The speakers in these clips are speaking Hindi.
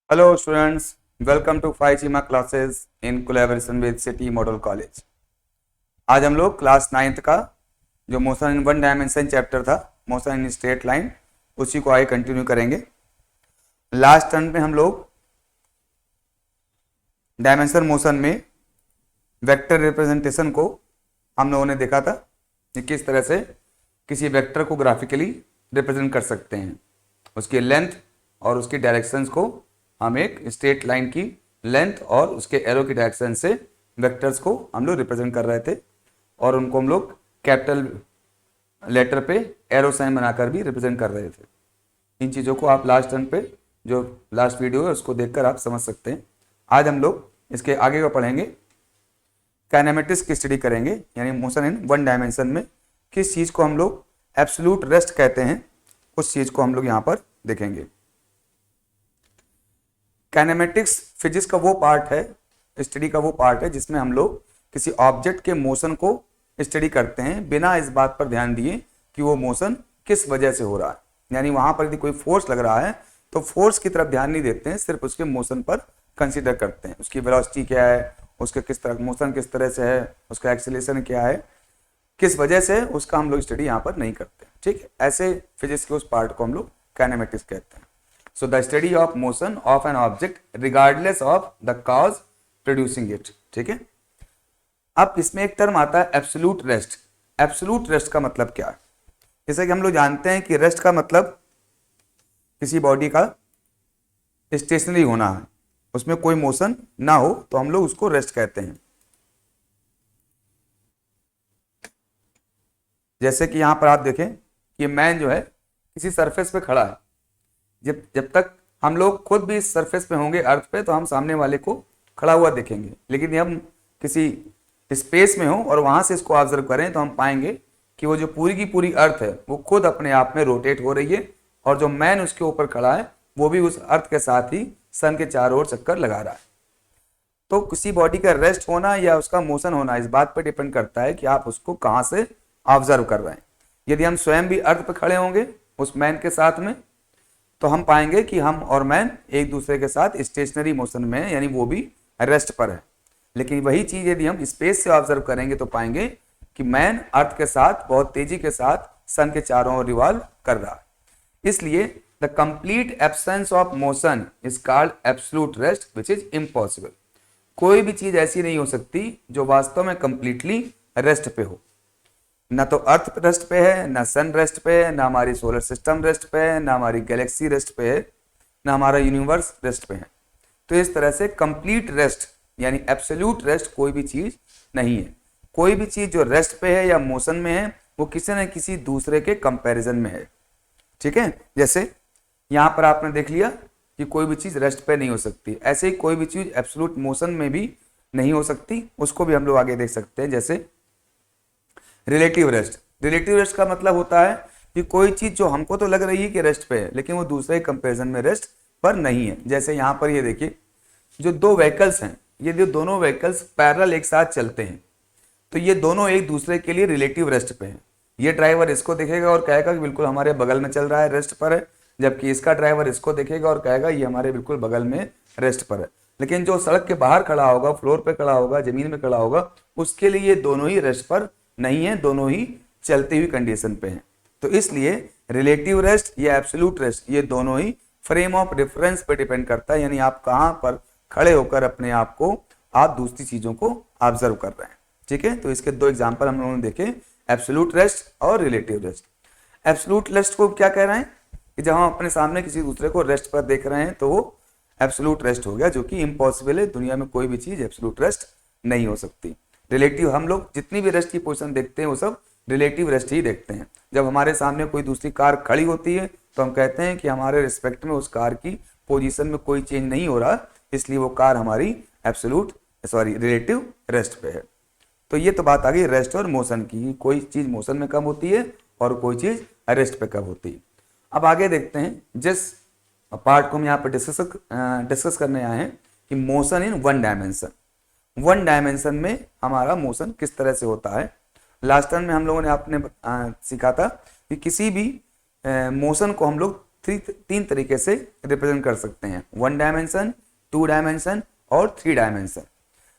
Hello students, welcome to 5 classes in collaboration with City Model College। आज हम लोग क्लास 9th का जो motion in one dimension chapter था, मोशन इन स्ट्रेट लाइन, उसी को आगे कंटिन्यू करेंगे। लास्ट टर्न में हम लोग डायमेंशन मोशन में वेक्टर रिप्रेजेंटेशन को हम लोगों ने देखा था कि किस तरह से किसी वेक्टर को ग्राफिकली रिप्रेजेंट कर सकते हैं। उसकी लेंथ और उसकी डायरेक्शंस को हम एक स्ट्रेट लाइन की लेंथ और उसके एरो की डायरेक्शन से वेक्टर्स को हम लोग रिप्रेजेंट कर रहे थे और उनको हम लोग कैपिटल लेटर पे एरो साइन बनाकर भी रिप्रेजेंट कर रहे थे। इन चीज़ों को आप लास्ट टर्न पे जो लास्ट वीडियो है उसको देखकर आप समझ सकते हैं। आज हम लोग इसके आगे का पढ़ेंगे, काइनेमेटिक्स की स्टडी करेंगे, यानी मोशन इन वन डायमेंशन में किस चीज़ को हम लोग एब्सोल्यूट रेस्ट कहते हैं, उस चीज़ को हम लोग यहाँ पर देखेंगे। काइनेमेटिक्स फिजिक्स का वो पार्ट है, स्टडी का वो पार्ट है जिसमें हम लोग किसी ऑब्जेक्ट के मोशन को स्टडी करते हैं बिना इस बात पर ध्यान दिए कि वो मोशन किस वजह से हो रहा है। यानी वहां पर यदि कोई फोर्स लग रहा है तो फोर्स की तरफ ध्यान नहीं देते हैं, सिर्फ उसके मोशन पर कंसीडर करते हैं। उसकी वेलोसिटी क्या है, उसके किस तरह मोशन किस तरह से है, उसका एक्सीलरेशन क्या है, किस वजह से, उसका हम लोग स्टडी यहाँ पर नहीं करते। ठीक है, ऐसे फिजिक्स के उस पार्ट को हम लोग काइनेमेटिक्स कहते हैं। So the study of motion of an object regardless of the cause producing it। ठीक है, अब इसमें एक टर्म आता है एब्सोल्यूट रेस्ट। एब्सोल्यूट रेस्ट का मतलब क्या है? जैसे कि हम लोग जानते हैं कि रेस्ट का मतलब किसी बॉडी का स्टेशनरी होना है, उसमें कोई मोशन ना हो तो हम लोग उसको रेस्ट कहते हैं। जैसे कि यहां पर आप देखें कि मैन जो है किसी सरफेस पे खड़ा है, जब तक हम लोग खुद भी इस सरफेस पे होंगे अर्थ पे तो हम सामने वाले को खड़ा हुआ देखेंगे, लेकिन हम किसी स्पेस में हो और वहां से इसको ऑब्जर्व करें तो हम पाएंगे कि वो जो पूरी की पूरी अर्थ है वो खुद अपने आप में रोटेट हो रही है और जो मैन उसके ऊपर खड़ा है वो भी उस अर्थ के साथ ही सन के चारों ओर चक्कर लगा रहा है। तो किसी बॉडी का रेस्ट होना या उसका मोशन होना इस बात पर डिपेंड करता है कि आप उसको कहाँ से ऑब्जर्व कर रहे हैं। यदि हम स्वयं भी अर्थ पर खड़े होंगे उस मैन के साथ में तो हम पाएंगे कि हम और मैन एक दूसरे के साथ स्टेशनरी मोशन में है, यानी वो भी रेस्ट पर है। लेकिन वही चीज यदि हम स्पेस से ऑब्जर्व करेंगे तो पाएंगे कि मैन अर्थ के साथ बहुत तेजी के साथ सन के चारों ओर रिवॉल्व कर रहा है। इसलिए the complete absence of motion is called absolute rest which is impossible. कोई भी चीज ऐसी नहीं हो सकती जो वास्तव में कंप्लीटली रेस्ट पे हो। ना तो अर्थ रेस्ट पे है, ना सन रेस्ट पे है, ना हमारी सोलर सिस्टम रेस्ट पे है, ना हमारी गैलेक्सी रेस्ट पे है, ना हमारा यूनिवर्स रेस्ट पे है। तो इस तरह से कंप्लीट रेस्ट यानी एब्सोल्यूट रेस्ट कोई भी चीज नहीं है। कोई भी चीज जो रेस्ट पे है या मोशन में है वो किसी न किसी दूसरे के कंपैरिजन में है। ठीक है, जैसे यहां पर आपने देख लिया कि कोई भी चीज रेस्ट पे नहीं हो सकती, ऐसे ही कोई भी चीज एब्सोल्यूट मोशन में भी नहीं हो सकती, उसको भी हम लोग आगे देख सकते हैं। जैसे रिलेटिव रेस्ट। रिलेटिव रेस्ट का मतलब होता है कि कोई चीज जो हमको तो लग रही है कि रेस्ट पे है लेकिन वो दूसरे कंपैरिजन में रेस्ट पर नहीं है। जैसे यहाँ पर ये देखिए, जो दो व्हीकल्स हैं, ये जो दोनों व्हीकल्स पैरेलल एक साथ चलते हैं तो ये दोनों एक दूसरे के लिए रिलेटिव रेस्ट पे हैं। ये ड्राइवर इसको देखेगा और कहेगा कि बिल्कुल हमारे बगल में चल रहा है, रेस्ट पर है, जबकि इसका ड्राइवर इसको देखेगा और कहेगा ये हमारे बिल्कुल बगल में रेस्ट पर है। लेकिन जो सड़क के बाहर खड़ा होगा, फ्लोर पे खड़ा होगा, जमीन में खड़ा होगा, उसके लिए ये दोनों ही रेस्ट पर नहीं है, दोनों ही चलती हुई कंडीशन पे हैं। तो इसलिए रिलेटिव रेस्ट या एब्सोल्यूट रेस्ट ये दोनों ही फ्रेम ऑफ रेफरेंस पे डिपेंड करता है, यानी आप कहां पर खड़े होकर अपने आप को आप दूसरी चीजों को ऑब्जर्व कर रहे हैं। ठीक है, तो इसके दो एग्जांपल हम लोगों ने देखे, एब्सोल्यूट रेस्ट और रिलेटिव रेस्ट। एब्सोल्यूट रेस्ट को क्या कह रहे हैं कि जब हम अपने सामने किसी दूसरे को रेस्ट पर देख रहे हैं तो वो एब्सोल्यूट रेस्ट हो गया, जो कि इम्पॉसिबल है। दुनिया में कोई भी चीज एब्सोल्यूट रेस्ट नहीं हो सकती। रिलेटिव, हम लोग जितनी भी रेस्ट की पोजीशन देखते हैं वो सब रिलेटिव रेस्ट ही देखते हैं। जब हमारे सामने कोई दूसरी कार खड़ी होती है तो हम कहते हैं कि हमारे रिस्पेक्ट में उस कार की पोजीशन में कोई चेंज नहीं हो रहा, इसलिए वो कार हमारी रिलेटिव रेस्ट पे है। तो ये तो बात आ गई रेस्ट और मोशन की, कोई चीज मोशन में कब होती है और कोई चीज रेस्ट पे कब होती है। अब आगे देखते हैं जिस पार्ट को हम यहाँ पर डिस्कस करने आए हैं कि motion in one dimension. One dimension में हमारा मोशन किस तरह से होता है। लास्ट टाइम में हम लोगों ने आपने सीखा था कि किसी भी मोशन को हम लोग तीन तरीके से रिप्रेजेंट कर सकते हैं, 1 डायमेंशन, 2 डायमेंशन और 3 डायमेंशन।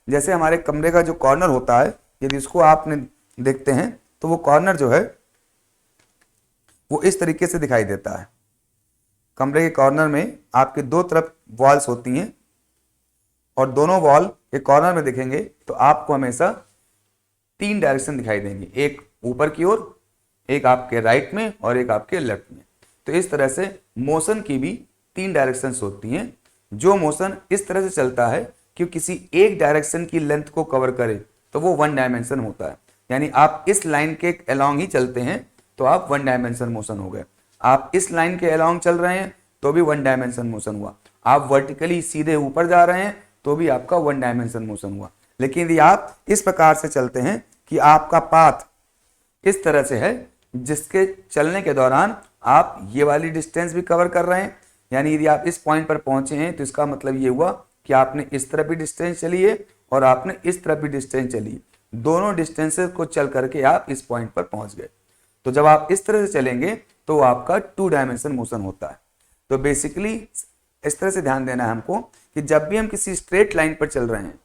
जैसे हमारे कमरे का जो कॉर्नर होता है, यदि इसको आपने देखते हैं तो वो कॉर्नर जो है वो इस तरीके से दिखाई देता है। कमरे के कॉर्नर में आपके दो तरफ वॉल्स होती हैं और दोनों वॉल के कॉर्नर में देखेंगे तो आपको हमेशा 3 डायरेक्शन दिखाई देंगी, एक ऊपर की ओर, एक आपके राइट में और एक आपके लेफ्ट में। तो इस तरह से मोशन की भी 3 डायरेक्शंस होती हैं। जो मोशन इस तरह से चलता है कि किसी एक डायरेक्शन की लेंथ को कवर करे तो वो 1 डायमेंशन होता है। यानी आप इस लाइन के अलोंग ही चलते हैं तो आप 1 डायमेंशन मोशन हो गए। आप इस लाइन के अलोंग चल रहे हैं तो भी 1 डायमेंशन मोशन हुआ। आप वर्टिकली सीधे ऊपर जा रहे हैं तो भी आपका 1 डायमेंशन मोशन हुआ। लेकिन यदि आप इस प्रकार से चलते हैं कि आपका पाथ इस तरह से है जिसके चलने के दौरान आप ये वाली डिस्टेंस भी कवर कर रहे हैं, यानी यदि आप इस पॉइंट पर पहुंचे हैं तो इसका मतलब ये हुआ कि आपने इस तरफ भी डिस्टेंस चली है और आपने इस तरफ भी डिस्टेंस चली है, दोनों डिस्टेंसेस को चल करके आप इस पॉइंट पर पहुंच गए। तो जब आप इस तरह से चलेंगे तो आपका 2 डायमेंशन मोशन होता है। तो बेसिकली इस तरह से ध्यान देना है हमको कि जब भी हम किसी स्ट्रेट लाइन पर चल रहे हैं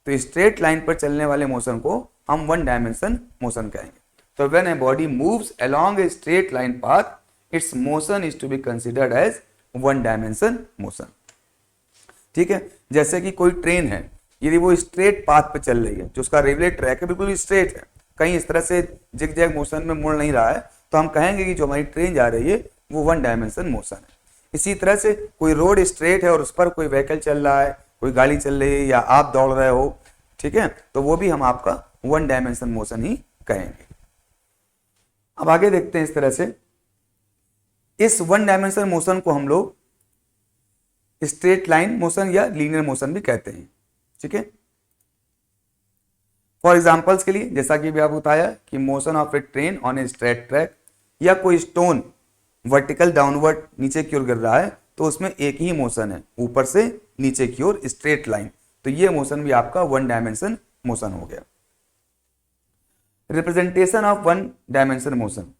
तो स्ट्रेट लाइन पर चलने वाले मोशन को हम 1 डायमेंशन मोशन कहेंगे। तो when a body moves along a straight line path, its motion is to be considered as 1 dimension motion. ठीक है, जैसे कि कोई ट्रेन है, यदि वो स्ट्रेट पाथ पे चल रही है, जो उसका रेलवे ट्रैक है बिल्कुल स्ट्रेट है, कहीं इस तरह से जिग जैग मोशन में मुड़ नहीं रहा है, तो हम कहेंगे कि जो हमारी ट्रेन जा रही है वो 1 डायमेंशन मोशन है। इसी तरह से कोई रोड स्ट्रेट है और उस पर कोई व्हीकल चल रहा है, कोई गाड़ी चल रही है या आप दौड़ रहे हो, ठीक है, तो वो भी हम आपका 1 डायमेंशन मोशन ही कहेंगे। अब आगे देखते हैं इस तरह से, इस 1 डायमेंशन मोशन को हम लोग स्ट्रेट लाइन मोशन या लीनियर मोशन भी कहते हैं। ठीक है, फॉर एग्जांपल्स के लिए जैसा कि भी आपको बताया कि motion of A train on a straight track, या कोई स्टोन वर्टिकल डाउनवर्ड नीचे की ओर गिर रहा है तो उसमें एक ही मोशन है, ऊपर से नीचे की ओर स्ट्रेट लाइन, तो ये मोशन भी आपका 1 डायमेंशन मोशन हो गया। Representation of 1 dimension motion.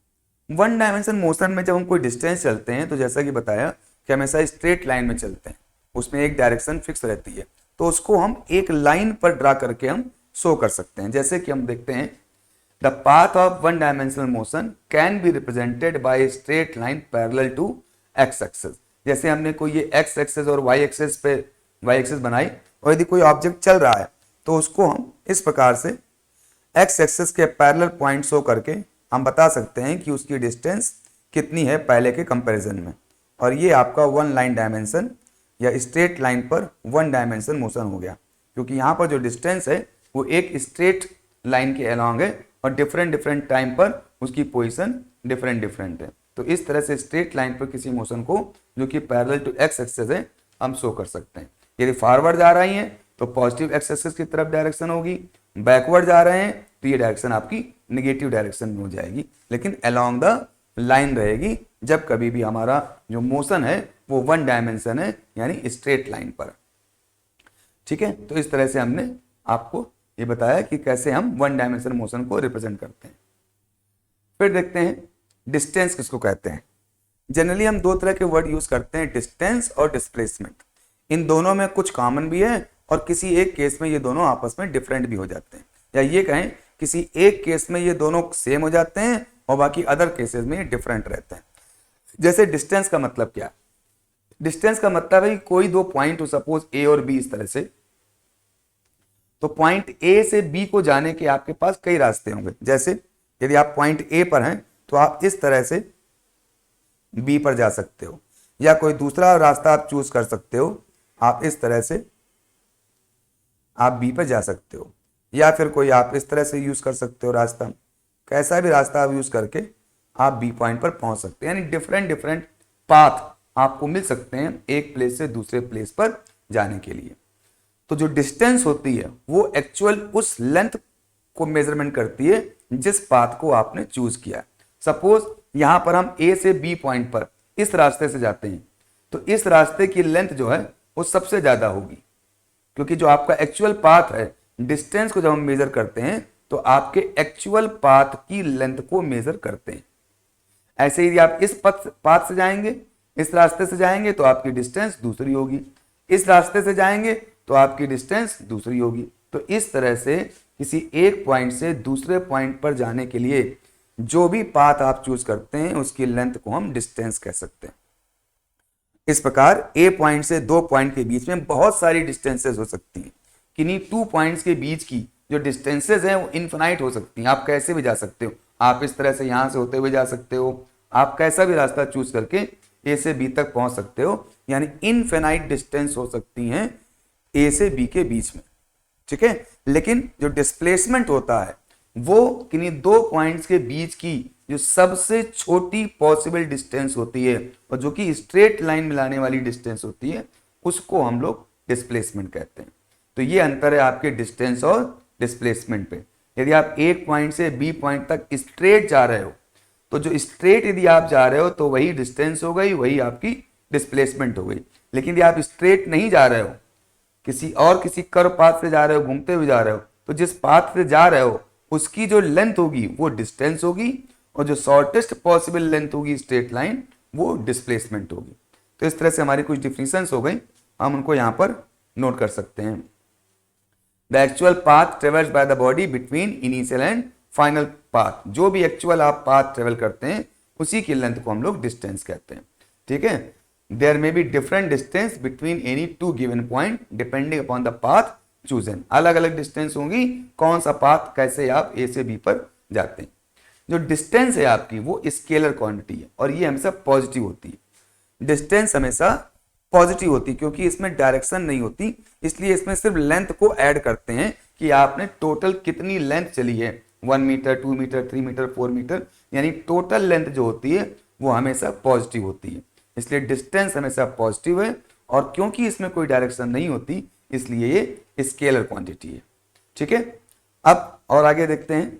1 dimension motion में जब हम कोई डिस्टेंस चलते हैं तो जैसा कि बताया कि हमेशा स्ट्रेट लाइन में चलते हैं, उसमें एक डायरेक्शन फिक्स रहती है, तो उसको हम एक लाइन पर ड्रा करके हम शो कर सकते हैं। जैसे कि हम देखते हैं, the path of 1 dimensional motion can be represented by a straight line parallel to X axis. जैसे हमने कोई ये एक्स एक्सिस और वाई एक्सिस बनाई और यदि कोई ऑब्जेक्ट चल रहा है तो उसको हम इस प्रकार से एक्स एक्सिस के पैरेलल पॉइंट शो करके हम बता सकते हैं कि उसकी डिस्टेंस कितनी है पहले के कंपैरिजन में, और ये आपका 1 लाइन डायमेंशन या स्ट्रेट लाइन पर 1 डायमेंशन मोशन हो गया, क्योंकि यहाँ पर जो डिस्टेंस है वो एक स्ट्रेट लाइन के अलोंग है और डिफरेंट टाइम पर उसकी पोजीशन डिफरेंट है। तो इस तरह से स्ट्रेट लाइन पर किसी मोशन को जो कि पैरेलल टू एक्स एक्सिस है हम शो कर सकते हैं। यदि फॉरवर्ड जा रही हैं तो पॉजिटिव एक्स एक्सिस की तरफ डायरेक्शन होगी, बैकवर्ड जा रहे हैं तो ये डायरेक्शन आपकी निगेटिव डायरेक्शन में हो जाएगी, लेकिन अलोंग द लाइन रहेगी जब कभी भी हमारा जो मोशन है वो 1 डायमेंशन है, यानी स्ट्रेट लाइन पर। ठीक है, तो इस तरह से हमने आपको ये बताया कि कैसे हम 1 डायमेंशन मोशन को रिप्रेजेंट करते हैं। फिर देखते हैं डिस्टेंस किसको कहते हैं। जनरली हम 2 तरह के वर्ड यूज करते हैं, डिस्टेंस और डिस्प्लेसमेंट। इन दोनों में कुछ कॉमन भी है और किसी एक केस में ये दोनों आपस में डिफरेंट भी हो जाते हैं, या ये कहें किसी एक केस में ये दोनों सेम हो जाते हैं और बाकी अदर केसेस में ये डिफरेंट रहते हैं। जैसे डिस्टेंस का मतलब क्या? डिस्टेंस का मतलब है कि कोई 2 पॉइंट हो, सपोज ए और बी इस तरह से, तो पॉइंट ए से बी को जाने के आपके पास कई रास्ते होंगे। जैसे यदि आप पॉइंट ए पर हैं तो आप इस तरह से बी पर जा सकते हो, या कोई दूसरा रास्ता आप चूज कर सकते हो, आप इस तरह से आप बी पर जा सकते हो, या फिर कोई आप इस तरह से यूज कर सकते हो रास्ता। कैसा भी रास्ता आप यूज करके आप बी पॉइंट पर पहुंच सकते हैं, यानी डिफरेंट पाथ आपको मिल सकते हैं एक प्लेस से दूसरे प्लेस पर जाने के लिए। तो जो डिस्टेंस होती है वो एक्चुअल उस लेंथ को मेजरमेंट करती है जिस पाथ को आपने चूज किया। सपोज यहां पर हम ए से बी पॉइंट पर इस रास्ते से जाते हैं तो इस रास्ते की लेंथ जो है वो सबसे ज्यादा होगी, क्योंकि जो आपका एक्चुअल पाथ है, डिस्टेंस को जब हम मेजर करते हैं तो आपके एक्चुअल पाथ की लेंथ को मेजर करते हैं। ऐसे ही आप इस पाथ से जाएंगे इस रास्ते से जाएंगे तो आपकी डिस्टेंस दूसरी होगी, इस रास्ते से जाएंगे तो आपकी डिस्टेंस दूसरी होगी। तो इस तरह से किसी एक पॉइंट से दूसरे पॉइंट पर जाने के लिए जो भी पाथ आप चूज करते हैं उसकी लेंथ को हम डिस्टेंस कह सकते हैं। इस प्रकार ए पॉइंट से दो पॉइंट के बीच में बहुत सारी डिस्टेंसेस हो सकती हैं। किन्हीं टू पॉइंट्स के बीच की जो डिस्टेंसेस हैं वो इनफिनाइट हो सकती हैं। आप कैसे भी जा सकते हो, आप इस तरह से यहां से होते हुए जा सकते हो, आप कैसा भी रास्ता चूज करके ए से बी तक पहुंच सकते हो, यानी इनफिनाइट डिस्टेंस हो सकती हैं ए से बी के बीच में, ठीक है। लेकिन जो डिस्प्लेसमेंट होता है वो किन्हीं दो पॉइंट्स के बीच की जो सबसे छोटी पॉसिबल डिस्टेंस होती है और जो कि स्ट्रेट लाइन मिलाने वाली डिस्टेंस होती है उसको हम लोग डिस्प्लेसमेंट कहते हैं। तो ये अंतर है आपके डिस्टेंस और डिस्प्लेसमेंट पे। यदि आप एक पॉइंट से बी पॉइंट तक स्ट्रेट जा रहे हो तो जो स्ट्रेट यदि आप जा रहे हो तो वही डिस्टेंस हो गई, वही आपकी डिस्प्लेसमेंट हो गई। लेकिन यदि आप स्ट्रेट नहीं जा रहे हो, किसी कर्व पाथ से जा रहे हो, घूमते हुए जा रहे हो, तो जिस पाथ से जा रहे हो उसकी जो लेंथ होगी वो डिस्टेंस होगी और जो शॉर्टेस्ट पॉसिबल लेंथ होगी स्ट्रेट लाइन वो डिस्प्लेसमेंट होगी। तो इस तरह से हमारी कुछ डिफिनेशंस हो गई, हम उनको यहां पर नोट कर सकते हैं। The actual path travels bye the body between initial and final path, जो भी एक्चुअल आप पाथ ट्रेवल करते हैं उसी की लेंथ को हम लोग डिस्टेंस कहते हैं, ठीक है। There may be different distance between any two given point depending upon the path chosen, अलग अलग डिस्टेंस होंगी, कौन सा पाथ कैसे आप ए से बी पर जाते हैं। जो डिस्टेंस है आपकी वो स्केलर क्वांटिटी है और ये हमेशा पॉजिटिव होती है। डिस्टेंस हमेशा पॉजिटिव होती है क्योंकि इसमें डायरेक्शन नहीं होती, इसलिए इसमें सिर्फ लेंथ को ऐड करते हैं कि आपने टोटल कितनी लेंथ चली है, 1 मीटर, 2 मीटर, 3 मीटर, 4 मीटर, यानी टोटल लेंथ जो होती है वो हमेशा पॉजिटिव होती है। इसलिए डिस्टेंस हमेशा पॉजिटिव है और क्योंकि इसमें कोई डायरेक्शन नहीं होती इसलिए ये स्केलर क्वांटिटी है, ठीक है। अब और आगे देखते हैं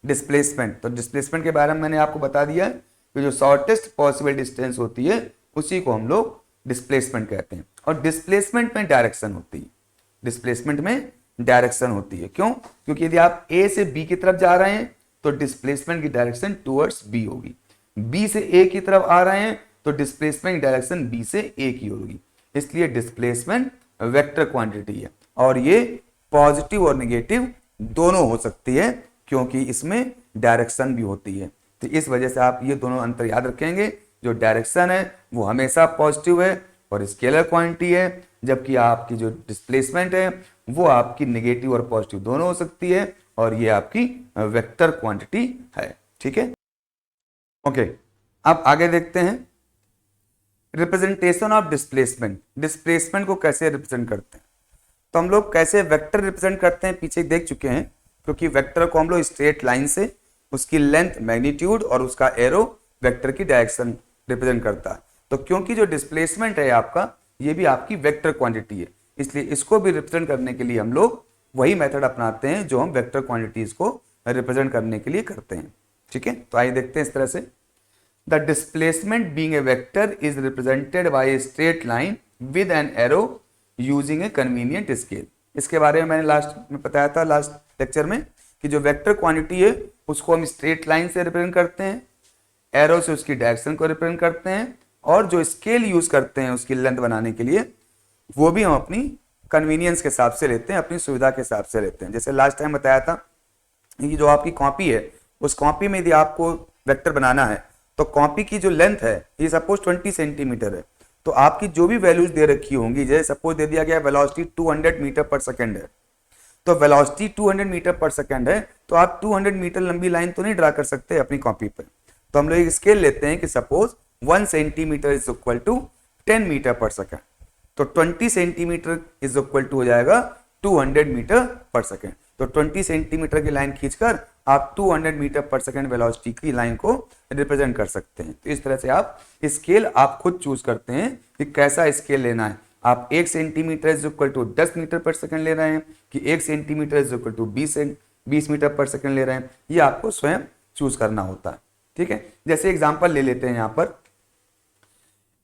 डिस्प्लेसमेंट। तो डिस्प्लेसमेंट के बारे में मैंने आपको बता दिया कि जो शॉर्टेस्ट पॉसिबल डिस्टेंस होती है उसी को हम लोग डिस्प्लेसमेंट कहते हैं। और डिस्प्लेसमेंट में डायरेक्शन होती है, डिस्प्लेसमेंट में डायरेक्शन होती है। क्यों? क्योंकि यदि आप ए से बी की तरफ जा रहे हैं तो डिस्प्लेसमेंट की डायरेक्शन टुवर्ड्स बी होगी, बी से ए की तरफ आ रहे हैं तो डिस्प्लेसमेंट डायरेक्शन बी से ए की होगी। इसलिए डिस्प्लेसमेंट वेक्टर क्वांटिटी है और ये पॉजिटिव और नेगेटिव दोनों हो सकती है क्योंकि इसमें डायरेक्शन भी होती है। तो इस वजह से आप ये दोनों अंतर याद रखेंगे, जो डायरेक्शन है वो हमेशा पॉजिटिव है और स्केलर क्वांटिटी है, जबकि आपकी जो डिस्प्लेसमेंट है वो आपकी नेगेटिव और पॉजिटिव दोनों हो सकती है और ये आपकी वेक्टर क्वांटिटी है, ठीक है। ओके, अब आगे देखते हैं रिप्रेजेंटेशन ऑफ डिस्प्लेसमेंट। डिस्प्लेसमेंट को कैसे रिप्रेजेंट करते हैं, तो हम लोग कैसे वेक्टर रिप्रेजेंट करते हैं पीछे देख चुके हैं, क्योंकि वेक्टर को हम लोग स्ट्रेट लाइन से उसकी लेंथ, मैग्नीट्यूड और उसका एरो वेक्टर की डायरेक्शन रिप्रेजेंट करता है। तो क्योंकि जो डिस्प्लेसमेंट है आपका ये भी आपकी वेक्टर क्वांटिटी है, इसलिए इसको भी रिप्रेजेंट करने के लिए हम लोग वही मेथड अपनाते हैं जो हम वेक्टर क्वांटिटीज को रिप्रेजेंट करने के लिए करते हैं, ठीक है। तो आइए देखते हैं इस तरह से। The displacement being a vector is represented by a straight line with an arrow using a convenient scale। इसके बारे में मैंने लास्ट में बताया था, लास्ट लेक्चर में, कि जो वेक्टर क्वांटिटी है उसको हम स्ट्रेट लाइन से रिप्रेजेंट करते हैं, एरो से उसकी डायरेक्शन को रिप्रेजेंट करते हैं और जो स्केल यूज करते हैं उसकी लेंथ बनाने के लिए वो भी हम अपनी कन्वीनियंस के हिसाब से लेते हैं, अपनी सुविधा के हिसाब से लेते हैं। जैसे लास्ट टाइम बताया था कि जो आपकी कॉपी है उस कॉपी में यदि आपको वेक्टर बनाना है तो कॉपी की जो लेंथ है ये सपोज 20 सेंटीमीटर है, तो आपकी जो भी वैल्यूज दे रखी होंगी, जैसे सपोज दे दिया गया वेलोसिटी 200 मीटर पर सेकंड है, तो वेलोसिटी 200 मीटर पर सेकंड है तो आप 200 मीटर लंबी लाइन तो नहीं ड्रा कर सकते अपनी कॉपी पर। तो हम लोग एक स्केल लेते हैं कि suppose 1 centimetre is equal to 10 metre per second, तो 20 सेंटीमीटर इज इक्वल टू हो जाएगा 200 मीटर पर सेकंड। तो 20 सेंटीमीटर की लाइन खींचकर आप 200 मीटर पर सेकंड वेलोसिटी की लाइन को रिप्रेजेंट कर सकते हैं। तो इस तरह से आप स्केल आप खुद चूज करते हैं कि कैसा स्केल लेना है। आप 1 centimetre is equal to 10 metre per second ले रहे हैं कि 1 centimetre is equal to 20 metre per second ले रहे हैं, ये आपको स्वयं चूज करना होता है, ठीक है। जैसे एग्जाम्पल ले लेते हैं यहाँ पर,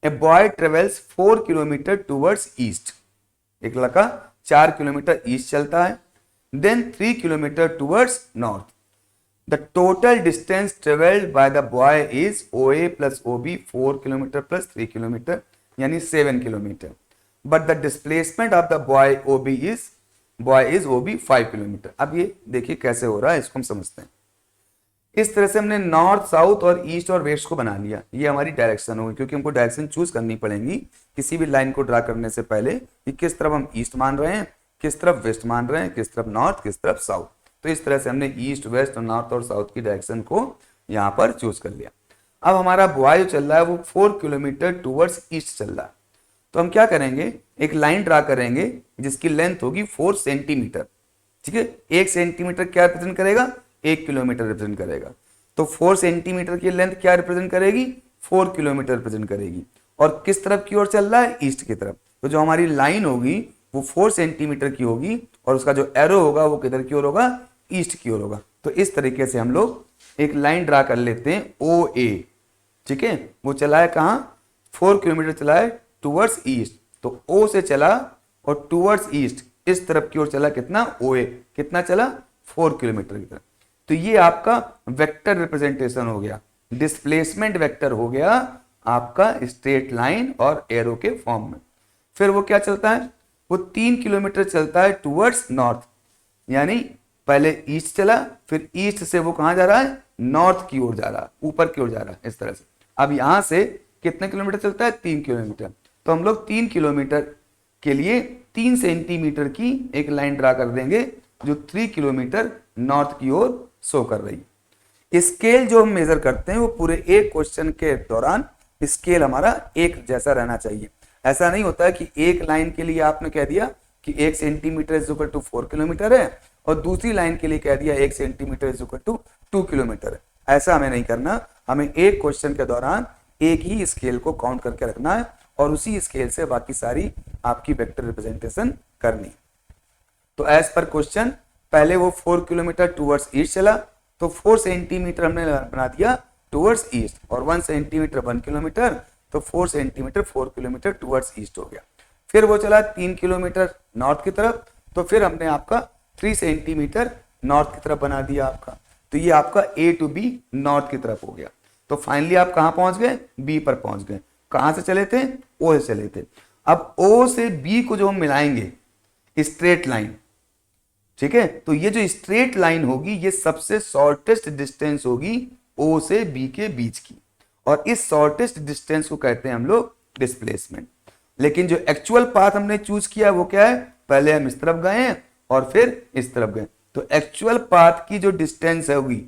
a boy travels 4 kilometre towards east, एक लड़का 4 किलोमीटर ईस्ट चलता है, then 3 kilometre towards north, the total distance travelled by the boy is OA plus OB 4 kilometre plus 3 kilometre यानी 7 kilometre, but the displacement of the boy is OB 5 kilometre. अब ये देखिए कैसे हो रहा है, इसको हम समझते हैं। इस तरह से हमने नॉर्थ, साउथ और ईस्ट और वेस्ट को बना लिया। ये हमारी डायरेक्शन होगी, क्योंकि हमको डायरेक्शन चूज करनी पड़ेगी किसी भी लाइन को ड्रा करने से पहले कि किस तरफ हम ईस्ट मान रहे हैं, किस तरफ वेस्ट मान रहे हैं, किस तरफ नॉर्थ, किस तरफ साउथ। तो इस तरह से हमने ईस्ट, वेस्ट और नॉर्थ और साउथ की डायरेक्शन को यहाँ पर चूज कर लिया। अब हमारा बॉय जो चल रहा है वो 4 किलोमीटर टूवर्ड्स ईस्ट चल रहा है। तो हम क्या करेंगे, एक लाइन ड्रा करेंगे जिसकी लेंथ होगी 4 सेंटीमीटर। ठीक है, 1 सेंटीमीटर क्या रिप्रेजेंट करेगा, 1 किलोमीटर रिप्रेजेंट करेगा। तो 4 सेंटीमीटर की लेंथ क्या रिप्रेजेंट करेगी, 4 किलोमीटर रिप्रेजेंट करेगी। और किस तरफ की ओर चल रहा है, ईस्ट की तरफ। तो जो हमारी लाइन होगी वो 4 सेंटीमीटर की होगी और उसका जो एरो होगा वो किधर की ओर होगा, ईस्ट की ओर होगा। तो इस तरीके से हम लोग एक लाइन ड्रा कर लेते हैं OA। ठीक है, वो चला है कहाँ, 4 किलोमीटर चला है टूवर्ड्स ईस्ट। तो O से चला और टूवर्ड्स ईस्ट इस तरफ की ओर चला कितना, OA कितना चला, 4 किलोमीटर की तरफ। तो ये आपका वेक्टर रिप्रेजेंटेशन हो गया, डिस्प्लेसमेंट वेक्टर हो गया आपका स्ट्रेट लाइन और एरो के फॉर्म में। फिर वो क्या चलता है, वो 3 किलोमीटर चलता है टूवर्ड्स नॉर्थ, यानी पहले ईस्ट चला, फिर ईस्ट से वो कहां जा रहा है, नॉर्थ की ओर जा रहा है, ऊपर की ओर जा रहा है इस तरह से। अब यहां से कितने किलोमीटर चलता है, 3 किलोमीटर। तो हम लोग 3 किलोमीटर के लिए 3 सेंटीमीटर की एक लाइन ड्रा कर देंगे जो 3 किलोमीटर नॉर्थ की ओर शो कर रही है। स्केल जो हम मेजर करते हैं वो पूरे एक क्वेश्चन के दौरान स्केल हमारा एक जैसा रहना चाहिए। ऐसा नहीं होता है कि एक लाइन के लिए आपने कह दिया कि 1 centimetre is equal to 4 kilometre है और दूसरी लाइन के लिए कह दिया 1 centimetre is equal to 2 kilometre है। ऐसा हमें नहीं करना, हमें एक क्वेश्चन के दौरान एक ही स्केल को काउंट करके रखना है और उसी स्केल से बाकी सारी आपकी वेक्टर रिप्रेजेंटेशन करनी। तो एज पर क्वेश्चन पहले वो 4 किलोमीटर टूवर्ड्स ईस्ट चला, तो 4 सेंटीमीटर हमने बना दिया टूवर्ड्स ईस्ट, और 1 सेंटीमीटर 1 किलोमीटर, तो 4 सेंटीमीटर 4 किलोमीटर टूवर्ड्स ईस्ट हो गया। फिर वो चला 3 किलोमीटर नॉर्थ की तरफ, तो फिर हमने आपका 3 सेंटीमीटर नॉर्थ की तरफ बना दिया आपका। तो ये आपका A to B नॉर्थ की तरफ हो गया। तो फाइनली आप कहां पहुंच गए, B पर पहुंच गए। कहां से चले थे, O से चले थे। अब O से B को जो हम मिलाएंगे स्ट्रेट लाइन, ठीक है, तो ये जो स्ट्रेट लाइन होगी ये सबसे शॉर्टेस्ट डिस्टेंस होगी O से B के बीच की, और इस शॉर्टेस्ट डिस्टेंस को कहते हैं हम लोग डिस्प्लेसमेंट। लेकिन जो एक्चुअल पाथ हमने चूज किया वो क्या है, पहले हम इस तरफ गए हैं और फिर इस तरफ गए। तो एक्चुअल पाथ की जो डिस्टेंस होगी,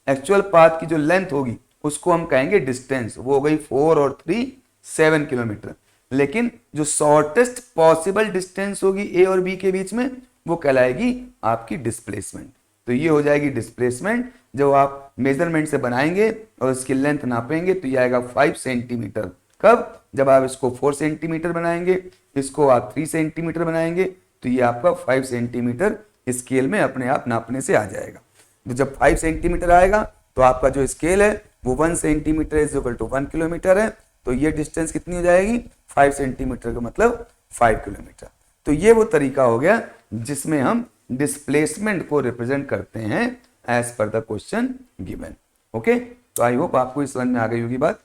एक्चुअल पाथ की जो लेंथ होगी उसको हम कहेंगे डिस्टेंस, वो हो गई 4 और 3 7 किलोमीटर। लेकिन जो शॉर्टेस्ट पॉसिबल डिस्टेंस होगी A और B के बीच में वो कहलाएगी आपकी डिस्प्लेसमेंट। तो ये हो जाएगी डिस्प्लेसमेंट। जब आप मेजरमेंट से बनाएंगे और इसकी लेंथ नापेंगे तो ये आएगा 5 सेंटीमीटर। कब, जब आप इसको 4 सेंटीमीटर बनाएंगे, इसको आप 3 सेंटीमीटर बनाएंगे, तो ये आपका 5 सेंटीमीटर स्केल में अपने आप नापने से आ जाएगा। तो जब 5 सेंटीमीटर आएगा तो आपका जो स्केल है वो 1 centimetre is equal to 1 kilometre है। तो ये डिस्टेंस कितनी हो जाएगी, 5 सेंटीमीटर का मतलब 5 किलोमीटर। तो ये वो तरीका हो गया जिसमें हम डिस्प्लेसमेंट को रिप्रेजेंट करते हैं as per the question given. Okay, तो आई होप आपको इस समझ में आ गई होगी बात।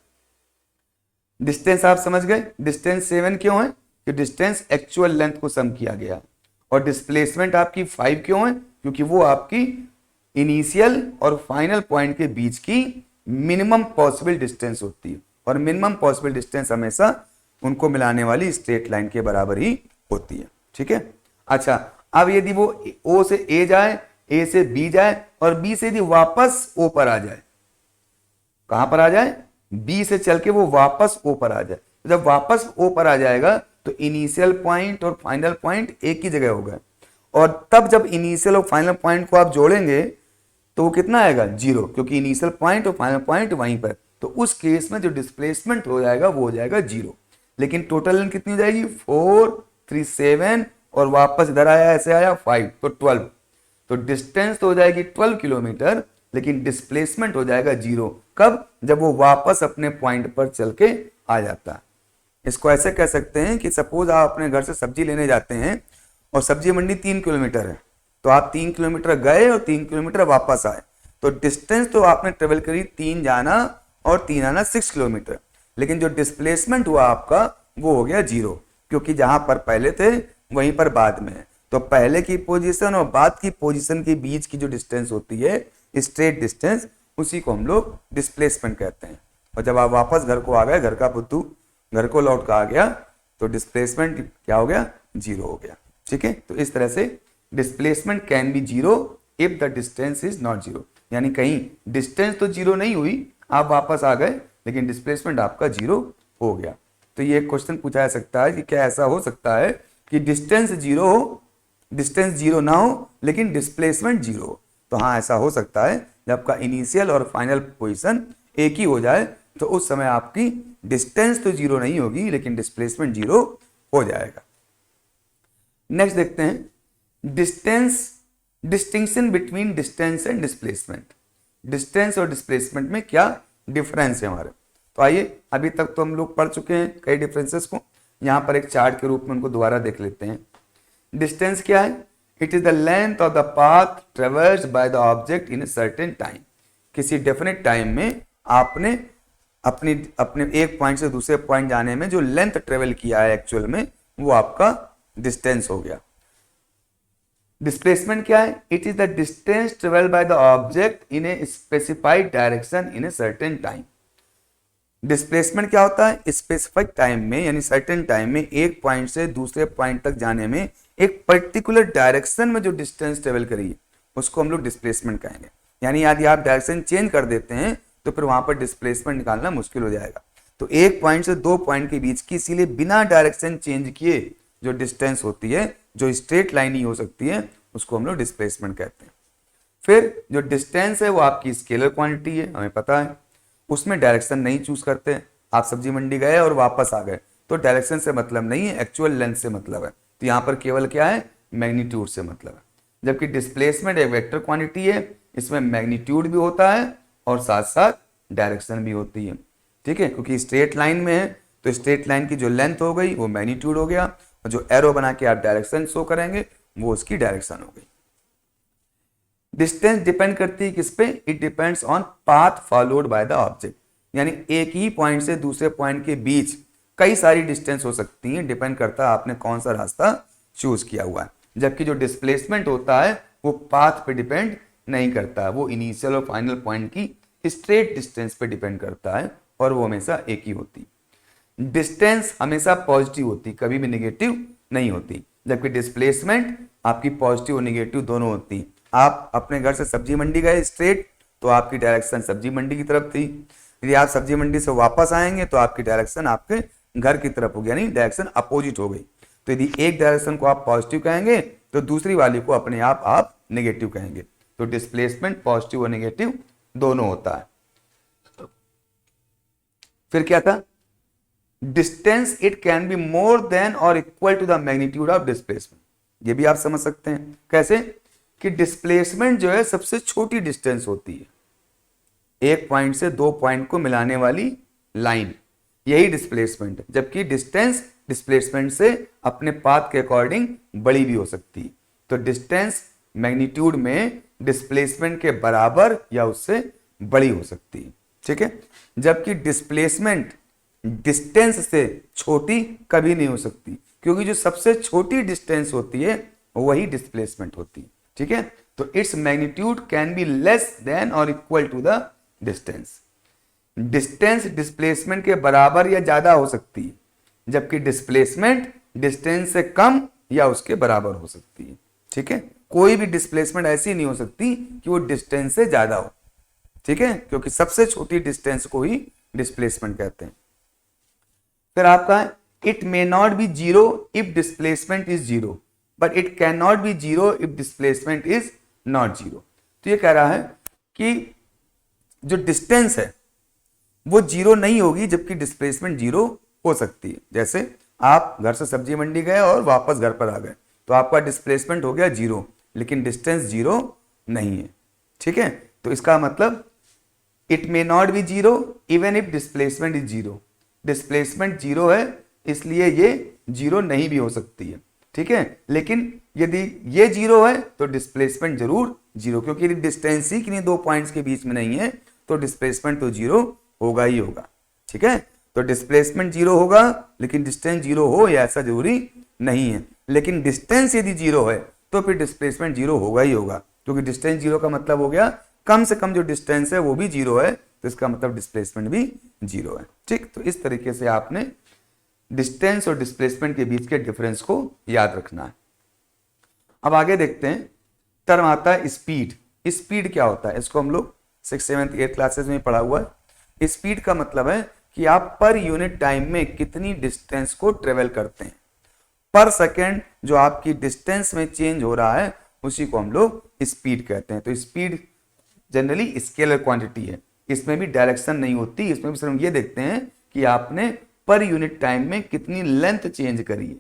डिस्टेंस आप समझ गए, डिस्टेंस 7 क्यों है, कि डिस्टेंस एक्चुअल लेंथ को सम किया गया। और डिस्प्लेसमेंट आपकी 5 क्यों है, क्योंकि वो आपकी इनिशियल और फाइनल पॉइंट के बीच की मिनिमम पॉसिबल डिस्टेंस होती है, और मिनिमम पॉसिबल डिस्टेंस हमेशा उनको मिलाने वाली स्ट्रेट लाइन के बराबर ही होती है। ठीक है, अच्छा, अब यदि वो O से A जाए, A से B जाए और B से यदि वापस O पर आ जाए, कहां पर आ जाए, B से चल के वो वापस O पर आ जाए, तो जब वापस O पर आ जाएगा तो इनिशियल पॉइंट और फाइनल पॉइंट एक ही जगह होगा, और तब जब इनिशियल और फाइनल पॉइंट को आप जोड़ेंगे तो वो कितना आएगा, 0, क्योंकि इनिशियल पॉइंट और फाइनल पॉइंट वहीं पर। तो उस केस में जो डिस्प्लेसमेंट हो जाएगा वो हो जाएगा 0। लेकिन टोटल लेंथ कितनी हो जाएगी, 4 3 7 और वापस इधर आया, ऐसे आया 5, तो 12। तो डिस्टेंस तो हो जाएगी 12 किलोमीटर, लेकिन डिस्प्लेसमेंट हो जाएगा 0। कब, जब वो वापस अपने पॉइंट पर चल के आ जाता है। इसको ऐसे कह सकते हैं कि सपोज आप अपने घर से सब्जी लेने जाते हैं और सब्जी मंडी 3 किलोमीटर है, तो आप 3 किलोमीटर गए और 3 किलोमीटर वापस आए, तो डिस्टेंस तो आपने ट्रेवल करी 3 जाना और 3 आना 6 किलोमीटर, लेकिन जो डिस्प्लेसमेंट हुआ आपका वो हो गया 0, क्योंकि जहां पर पहले थे वहीं पर बाद में है। तो पहले की पोजीशन और बाद की पोजीशन के बीच की जो डिस्टेंस होती है स्ट्रेट डिस्टेंस, उसी को हम लोग डिस्प्लेसमेंट कहते हैं। और जब आप वापस घर को आ गए, घर का बुद्धू घर को लौट कर आ गया, तो डिस्प्लेसमेंट क्या हो गया, 0 हो गया। ठीक है, तो इस तरह से displacement can be 0 if the distance is not 0, यानी कहीं डिस्टेंस तो 0 नहीं हुई, आप वापस आ गए, लेकिन डिस्प्लेसमेंट आपका 0 हो गया। तो ये क्वेश्चन पूछा जा सकता है कि क्या ऐसा हो सकता है कि डिस्टेंस 0 हो, डिस्टेंस 0 ना हो लेकिन डिस्प्लेसमेंट 0 हो। तो हाँ, ऐसा हो सकता है। जब आपका इनिशियल और फाइनल पोजीशन एक ही हो जाए तो उस समय आपकी डिस्टेंस तो 0 नहीं होगी लेकिन डिस्प्लेसमेंट 0 हो जाएगा। नेक्स्ट देखते हैं distance, distinction between distance and displacement. Distance और डिस्प्लेसमेंट में क्या डिफरेंस है हमारे। तो आइए, अभी तक तो हम लोग पढ़ चुके हैं कई डिफरेंसेस को, यहां पर एक चार्ट के रूप में उनको दोबारा देख लेते हैं। डिस्टेंस क्या है, it is the length of the path traversed by the object in a certain time. किसी डेफिनेट टाइम में आपने अपने एक पॉइंट से दूसरे पॉइंट जाने में जो लेंथ ट्रेवल किया है एक्चुअल में, वो आपका डिस्टेंस हो गया। डिस्प्लेसमेंट क्या है, it is the distance travel by the object in a specified direction in a certain time. Displacement क्या होता है, स्पेसिफिक टाइम में यानी सर्टेन टाइम में एक पॉइंट से दूसरे पॉइंट तक जाने में एक पर्टिकुलर डायरेक्शन में जो डिस्टेंस ट्रेवल करिए उसको हम लोग डिस्प्लेसमेंट कहेंगे। यानी यदि आप डायरेक्शन चेंज कर देते हैं तो फिर वहां पर डिस्प्लेसमेंट निकालना मुश्किल हो जाएगा। तो एक पॉइंट से दो पॉइंट के बीच की इसीलिए बिना डायरेक्शन चेंज किए जो डिस्टेंस होती है, जो स्ट्रेट लाइन ही हो सकती है, उसको हम लोग डिस्प्लेसमेंट कहते हैं। फिर जो डिस्टेंस है वो आपकी स्केलर क्वांटिटी है, हमें पता है, उसमें डायरेक्शन नहीं चूज करते। आप सब्जी मंडी गए और वापस आ गए तो डायरेक्शन से मतलब नहीं है, एक्चुअल लेंथ से मतलब है। तो यहाँ पर केवल क्या है, मैग्नीट्यूड से मतलब है। जबकि डिस्प्लेसमेंट एक वेक्टर क्वांटिटी है, इसमें मैग्नीट्यूड भी होता है और साथ साथ डायरेक्शन भी होती है। ठीक है, क्योंकि स्ट्रेट लाइन में है तो स्ट्रेट लाइन की जो लेंथ हो गई वो मैग्नीट्यूड हो गया, और जो एरो बना के आप डायरेक्शन शो करेंगे वो उसकी डायरेक्शन हो गई। डिस्टेंस डिपेंड करती है किस पे, it depends on path followed by the object. यानी एक ही पॉइंट से दूसरे पॉइंट के बीच कई सारी डिस्टेंस हो सकती हैं, डिपेंड करता है आपने कौन सा रास्ता चूज किया हुआ है। जबकि जो डिस्प्लेसमेंट होता है वो पाथ पे डिपेंड नहीं करता, वो इनिशियल और फाइनल पॉइंट की स्ट्रेट डिस्टेंस पे डिपेंड करता है, और वो हमेशा एक ही होती। डिस्टेंस हमेशा पॉजिटिव होती, कभी भी नेगेटिव नहीं होती, जबकि डिस्प्लेसमेंट आपकी पॉजिटिव और नेगेटिव दोनों होती। आप अपने घर से सब्जी मंडी गए स्ट्रेट तो आपकी डायरेक्शन सब्जी मंडी की तरफ थी, यदि आप सब्जी मंडी से वापस आएंगे तो आपकी डायरेक्शन आपके घर की तरफ होगी, यानी डायरेक्शन अपोजिट हो गई। तो यदि एक डायरेक्शन को आप पॉजिटिव कहेंगे तो दूसरी वाली को अपने आप नेगेटिव कहेंगे। तो डिस्प्लेसमेंट पॉजिटिव और नेगेटिव दोनों होता है। फिर क्या था, distance it can be more than और equal to the magnitude of displacement. ये भी आप समझ सकते हैं कैसे, कि डिस्प्लेसमेंट जो है सबसे छोटी डिस्टेंस होती है, एक पॉइंट से दो पॉइंट को मिलाने वाली लाइन, यही डिस्प्लेसमेंट है। जबकि डिस्टेंस डिस्प्लेसमेंट से अपने पाथ के अकॉर्डिंग बड़ी भी हो सकती है। तो डिस्टेंस मैग्नीट्यूड में डिस्प्लेसमेंट के बराबर या उससे बड़ी हो सकती है। ठीक है, जबकि डिस्प्लेसमेंट डिस्टेंस से छोटी कभी नहीं हो सकती, क्योंकि जो सबसे छोटी डिस्टेंस होती है वही डिस्प्लेसमेंट होती है। ठीक है, तो its magnitude can be less than और equal to the distance. Distance displacement के बराबर या ज्यादा हो सकती है, जबकि डिस्प्लेसमेंट डिस्टेंस से कम या उसके बराबर हो सकती है। ठीक है, कोई भी डिस्प्लेसमेंट ऐसी नहीं हो सकती कि वो डिस्टेंस से ज्यादा हो। ठीक है, क्योंकि सबसे छोटी डिस्टेंस को ही डिस्प्लेसमेंट कहते हैं। फिर आपका it may not be zero if displacement is zero, but it can not be zero if displacement is not zero. तो ये कह रहा है कि जो डिस्टेंस है वो जीरो नहीं होगी, जबकि डिस्प्लेसमेंट जीरो हो सकती है। जैसे आप घर से सब्जी मंडी गए और वापस घर पर आ गए तो आपका डिस्प्लेसमेंट हो गया जीरो, लेकिन डिस्टेंस जीरो नहीं है। ठीक है, तो इसका मतलब it may not be zero even if displacement is zero. Displacement zero है इसलिए ये जीरो नहीं भी हो सकती है। ठीक है, लेकिन यदि ये जीरो है तो डिस्प्लेसमेंट जरूर जीरो, क्योंकि यदि डिस्टेंस ही किन्हीं दो पॉइंट्स के बीच में नहीं है तो डिस्प्लेसमेंट तो जीरो होगा ही होगा। ठीक है, तो डिस्प्लेसमेंट जीरो होगा, लेकिन डिस्टेंस जीरो हो या ऐसा जरूरी नहीं है। लेकिन डिस्टेंस यदि जीरो है तो फिर डिस्प्लेसमेंट जीरो होगा ही होगा, क्योंकि डिस्टेंस जीरो का मतलब हो गया कम से कम जो डिस्टेंस है वो भी जीरो है, तो इसका मतलब डिस्प्लेसमेंट भी जीरो है। ठीक, तो इस तरीके से आपने डिस्टेंस और डिस्प्लेसमेंट के बीच के डिफरेंस को याद रखना है। अब आगे देखते हैं, टर्म आता है स्पीड। स्पीड क्या होता है, इसको हम लोग 6th 7th 8th क्लासेस में पढ़ा हुआ है। स्पीड का मतलब है कि आप पर यूनिट टाइम में कितनी डिस्टेंस को ट्रेवल करते हैं। पर सेकेंड जो आपकी डिस्टेंस में चेंज हो रहा है उसी को हम लोग स्पीड कहते हैं। तो स्पीड जनरली स्केलर क्वांटिटी है, इसमें भी डायरेक्शन नहीं होती, इसमें भी सिर्फ ये देखते हैं कि आपने पर यूनिट टाइम में कितनी लेंथ चेंज करी है।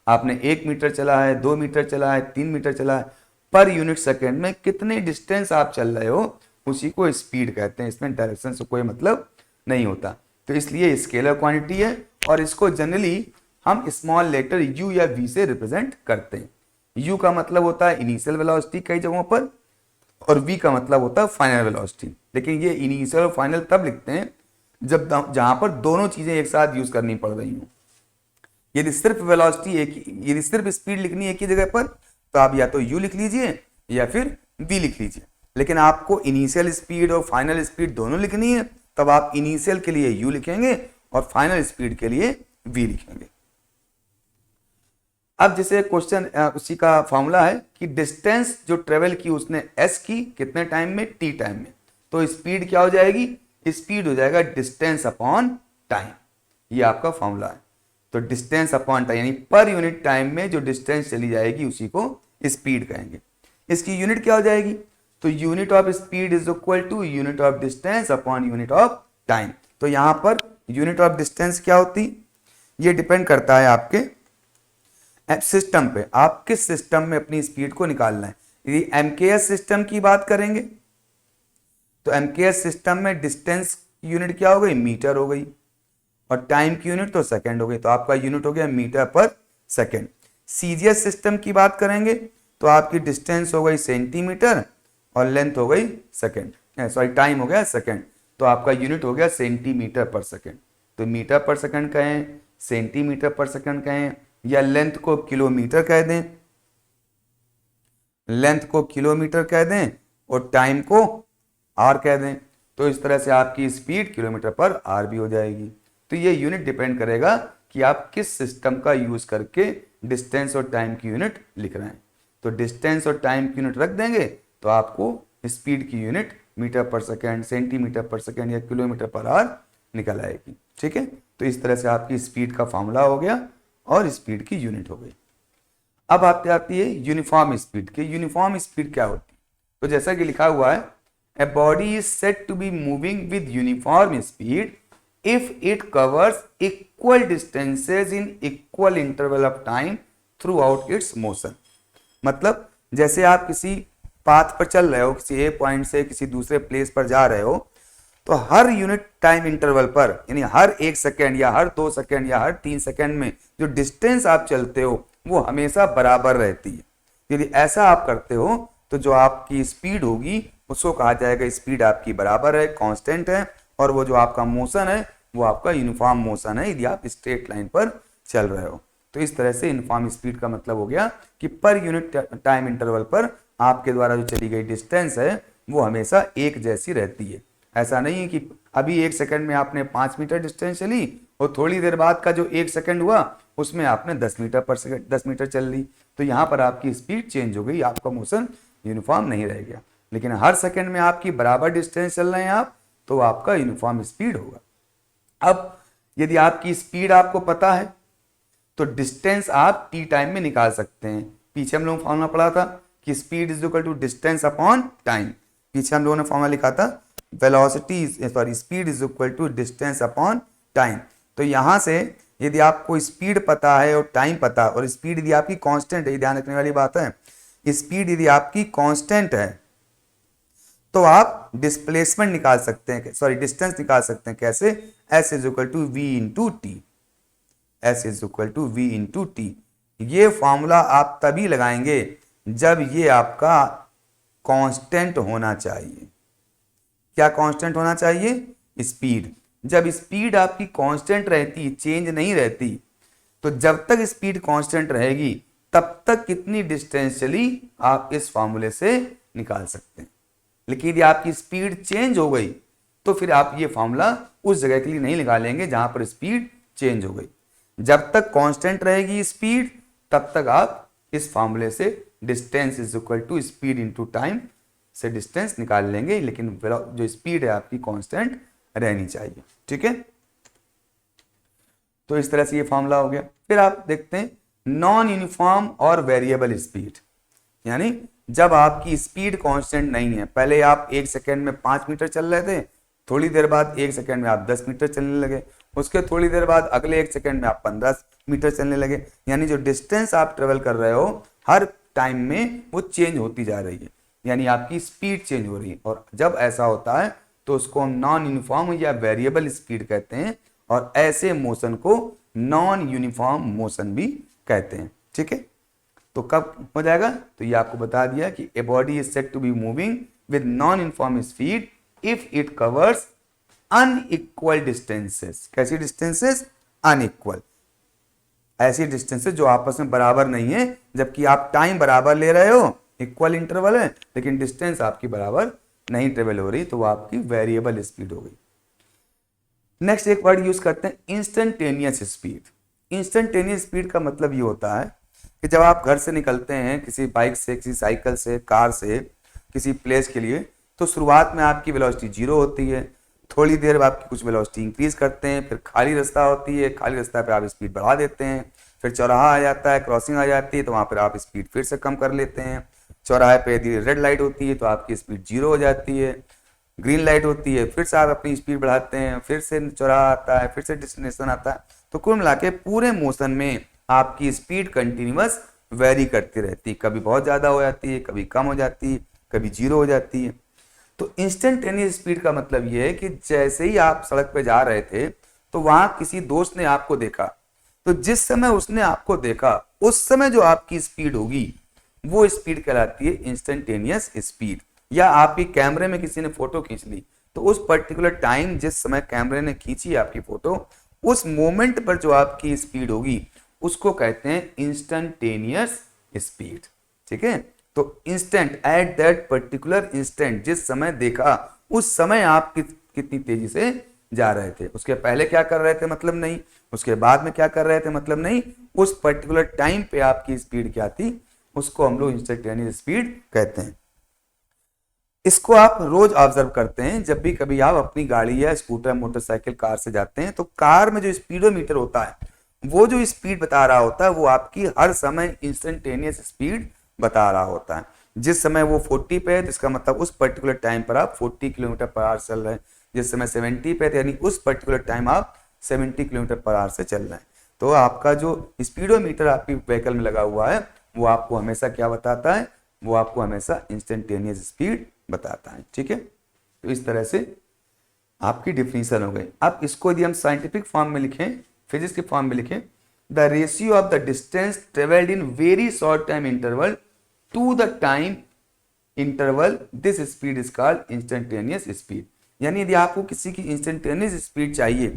आपने 1 मीटर चला है, 2 मीटर चला है, 3 मीटर चला है, पर यूनिट सेकेंड में कितने डिस्टेंस आप चल रहे हो उसी को स्पीड कहते हैं। इसमें डायरेक्शन से कोई मतलब नहीं होता, तो इसलिए स्केलर क्वांटिटी है और इसको जनरली हम स्मॉल लेटर यू या वी से रिप्रेजेंट करते हैं। यू का मतलब होता है इनिशियल वेलोसिटी कई जगहों पर, और वी का मतलब होता है फाइनल वेलोसिटी। लेकिन ये इनिशियल और फाइनल तब लिखते हैं जब जहां पर दोनों चीजें एक साथ यूज करनी पड़ रही हो। यदि सिर्फ वेलोसिटी यदि सिर्फ स्पीड लिखनी है एक ही जगह पर तो आप या तो यू लिख लीजिए या फिर वी लिख लीजिए। लेकिन आपको इनिशियल स्पीड और फाइनल स्पीड दोनों लिखनी है, तब आप इनिशियल के लिए यू लिखेंगे और फाइनल स्पीड के लिए वी लिखेंगे। अब जैसे क्वेश्चन उसी का फॉर्मूला है कि डिस्टेंस जो ट्रेवल की उसने एस की कितने टाइम में, टी टाइम में, तो स्पीड क्या हो जाएगी, स्पीड हो जाएगा डिस्टेंस अपॉन टाइम। ये आपका फॉर्मूला है। तो डिस्टेंस अपॉन टाइम यानी पर यूनिट टाइम में जो डिस्टेंस चली जाएगी उसी को स्पीड कहेंगे। इसकी यूनिट क्या हो जाएगी, तो unit of speed is equal to unit of distance upon unit of time. तो यहां पर यूनिट ऑफ डिस्टेंस क्या होती, ये डिपेंड करता है आपके सिस्टम पे, आप किस सिस्टम में अपनी स्पीड को निकालना है। यदि एमकेएस सिस्टम की बात करेंगे तो एमकेएस सिस्टम में डिस्टेंस यूनिट क्या हो गई, मीटर हो गई, और टाइम की यूनिट तो सेकंड हो गई, तो आपका यूनिट हो गया metre per second. CGS system की बात करेंगे तो आपकी डिस्टेंस हो गई सेंटीमीटर और लेंथ हो गई सेकंड, सॉरी टाइम हो गया सेकंड, तो आपका यूनिट हो गया सेंटीमीटर पर सेकंड। तो मीटर पर सेकंड कहें, सेंटीमीटर पर सेकंड कहें, या लेंथ को किलोमीटर कह दें, लेंथ को किलोमीटर कह दें और टाइम को आर कह दें, तो इस तरह से आपकी स्पीड किलोमीटर पर आर भी हो जाएगी। तो ये यूनिट डिपेंड करेगा कि आप किस सिस्टम का यूज करके डिस्टेंस और टाइम की यूनिट लिख रहे हैं। तो डिस्टेंस और टाइम की यूनिट रख देंगे तो आपको स्पीड की यूनिट मीटर पर सेकेंड, सेंटीमीटर पर सेकेंड या किलोमीटर पर आवर निकल आएगी। ठीक है, तो इस तरह से आपकी स्पीड का फॉर्मूला हो गया और स्पीड की यूनिट हो गई। अब आती है यूनिफॉर्म स्पीड की। यूनिफॉर्म स्पीड क्या होती है, तो जैसा कि लिखा हुआ है, a body is said to be moving with uniform speed if it covers equal distances in equal interval of time throughout its motion। मतलब जैसे आप किसी पाथ पर चल रहे हो, किसी ए पॉइंट से किसी दूसरे प्लेस पर जा रहे हो, तो हर यूनिट टाइम इंटरवल पर यानी हर 1 सेकेंड या हर 2 सेकेंड या हर 3 सेकेंड में जो डिस्टेंस आप चलते हो वो हमेशा बराबर रहती है। यदि ऐसा आप करते हो तो जो आपकी स्पीड होगी उसको कहा जाएगा स्पीड आपकी बराबर है, कांस्टेंट है, और वो जो आपका मोशन है वो आपका यूनिफॉर्म मोशन है यदि आप स्ट्रेट लाइन पर चल रहे हो। तो इस तरह से यूनिफॉर्म स्पीड का मतलब हो गया कि पर यूनिट टाइम इंटरवल पर आपके द्वारा जो चली गई डिस्टेंस है वो हमेशा एक जैसी रहती है। ऐसा नहीं है कि अभी 1 सेकंड में आपने 5 मीटर डिस्टेंस चली और थोड़ी देर बाद का जो 1 सेकंड हुआ उसमें आपने 10 मीटर पर सेकंड 10 मीटर चल ली, तो यहाँ पर आपकी स्पीड चेंज हो गई, आपका मोशन यूनिफॉर्म नहीं रह गया। लेकिन हर सेकंड में आपकी बराबर डिस्टेंस चल रहे हैं आप, तो आपका यूनिफॉर्म स्पीड होगा। अब यदि आपकी स्पीड आपको पता है तो डिस्टेंस आप टी टाइम में निकाल सकते हैं। पीछे हम लोग फॉर्मूला पढ़ा था कि speed is equal to distance upon time. पीछे हम लोगों ने फॉर्मूला लिखा था speed is equal to distance upon time. तो यहां से यदि आपको स्पीड पता है और टाइम पता, और स्पीड यदि आपकी कांस्टेंट है, ध्यान रखने वाली बात है, स्पीड यदि आपकी कांस्टेंट है तो आप डिस्प्लेसमेंट निकाल सकते हैं, सॉरी डिस्टेंस निकाल सकते हैं। कैसे, S is equal to V into T, S is equal to V into T. ये फॉर्मूला आप तभी लगाएंगे जब ये आपका कांस्टेंट होना चाहिए। क्या कांस्टेंट होना चाहिए? स्पीड। जब स्पीड आपकी कांस्टेंट रहती, चेंज नहीं रहती, तो जब तक स्पीड कांस्टेंट रहेगी तब तक कितनी डिस्टेंस चली आप इस फॉर्मूले से निकाल सकते हैं। लेकिन यदि आपकी स्पीड चेंज हो गई तो फिर आप ये फॉर्मूला उस जगह के लिए नहीं निकालेंगे जहां पर स्पीड चेंज हो गई। जब तक कांस्टेंट रहेगी स्पीड तब तक आप इस फॉर्मूले से distance is equal to speed into time से डिस्टेंस निकाल लेंगे, लेकिन जो स्पीड है आपकी कांस्टेंट रहनी चाहिए। ठीक है, तो इस तरह से ये फॉर्मूला हो गया। फिर आप देखते हैं नॉन यूनिफॉर्म और वेरिएबल स्पीड, यानी जब आपकी स्पीड कांस्टेंट नहीं है। पहले आप 1 सेकेंड में 5 मीटर चल रहे थे, थोड़ी देर बाद 1 सेकेंड में आप 10 मीटर चलने लगे, उसके थोड़ी देर बाद अगले 1 सेकेंड में आप 15 मीटर चलने लगे। यानी जो डिस्टेंस आप ट्रेवल कर रहे हो हर टाइम में वो चेंज होती जा रही है, यानी आपकी स्पीड चेंज हो रही है। और जब ऐसा होता है तो उसको नॉन यूनिफॉर्म या वेरिएबल स्पीड कहते हैं, और ऐसे मोशन को नॉन यूनिफॉर्म मोशन भी कहते हैं। ठीक है, तो कब हो जाएगा? तो ये आपको बता दिया कि a body is said to be moving with non uniform speed if it covers unequal distances. कैसी डिस्टेंसेस? अनइक्वल, ऐसी डिस्टेंसेस जो आपस में बराबर नहीं है, जबकि आप टाइम बराबर ले रहे हो, इक्वल इंटरवल है, लेकिन डिस्टेंस आपकी बराबर नहीं ट्रेवल हो रही, तो वो आपकी वेरिएबल स्पीड हो गई। नेक्स्ट एक वर्ड यूज करते हैं इंस्टेंटेनियस स्पीड। इंस्टेंटेनियस स्पीड का मतलब ये होता है कि जब आप घर से निकलते हैं किसी बाइक से, किसी साइकिल से, कार से किसी प्लेस के लिए, तो शुरुआत में आपकी वेलोसिटी 0 होती है, थोड़ी देर बाद आपकी कुछ वेलोसिटी इंक्रीज करते हैं, फिर खाली रास्ता होती है, खाली रास्ता पे आप स्पीड बढ़ा देते हैं, फिर चौराहा आ जाता है, क्रॉसिंग आ जाती है, तो वहाँ पर आप स्पीड फिर से कम कर लेते हैं। चौराहे पे यदि रेड लाइट होती है तो आपकी स्पीड 0 हो जाती है, ग्रीन लाइट होती है फिर से आप अपनी स्पीड बढ़ाते हैं, फिर से चौराहा आता है, फिर से डेस्टिनेशन आता है। तो कुल मिला के पूरे मोशन में आपकी स्पीड कंटिन्यूअस वेरी करती रहती है, कभी बहुत ज़्यादा हो जाती है, कभी कम हो जाती है, कभी 0 हो जाती है। तो इंस्टेंटेनियस स्पीड का मतलब ये है कि जैसे ही आप सड़क पे जा रहे थे तो वहां किसी दोस्त ने आपको देखा, तो जिस समय उसने आपको देखा उस समय जो आपकी स्पीड होगी वो स्पीड कहलाती है इंस्टेंटेनियस स्पीड। या आपकी कैमरे में किसी ने फोटो खींच ली, तो उस पर्टिकुलर टाइम जिस समय कैमरे ने खींची आपकी फोटो, उस मोमेंट पर जो आपकी स्पीड होगी उसको कहते हैं इंस्टेंटेनियस स्पीड। ठीक है, तो instant, at that particular instant, जिस समय देखा उस समय आप कितनी तेजी से जा रहे थे, उसके पहले क्या कर रहे थे मतलब नहीं, उसके बाद में क्या कर रहे थे मतलब नहीं, उस पर्टिकुलर टाइम पे आपकी स्पीड क्या थी, उसको हम लोग इंस्टेंटेनियस स्पीड कहते हैं। इसको आप रोज ऑब्जर्व करते हैं, जब भी कभी आप अपनी गाड़ी या स्कूटर, मोटरसाइकिल, कार से जाते हैं, तो कार में जो स्पीडोमीटर होता है वो जो स्पीड बता रहा होता है वो आपकी हर समय इंस्टेंटेनियस स्पीड बता रहा होता है। जिस समय वो 40 पे है तो इसका मतलब उस पर्टिकुलर टाइम पर आप 40 किलोमीटर पर आवर चल रहे हैं, जिस समय 70 पे है यानी उस पर्टिकुलर टाइम आप 70 किलोमीटर पर आवर से चल रहे हैं। तो आपका जो स्पीडोमीटर आपकी व्हीकल में लगा हुआ है वो आपको हमेशा क्या बताता है, वो आपको हमेशा इंस्टेंटेनियस स्पीड बताता है। ठीक है, तो इस तरह से आपकी डिफिनीशन हो गई। अब इसको यदि हम साइंटिफिक फॉर्म में लिखें, फिजिक्स के फॉर्म में लिखें, the ratio of the distance travelled in very short time interval to the time interval, this speed is called instantaneous speed. यानी यदि आपको किसी की इंस्टेंटेनियस स्पीड चाहिए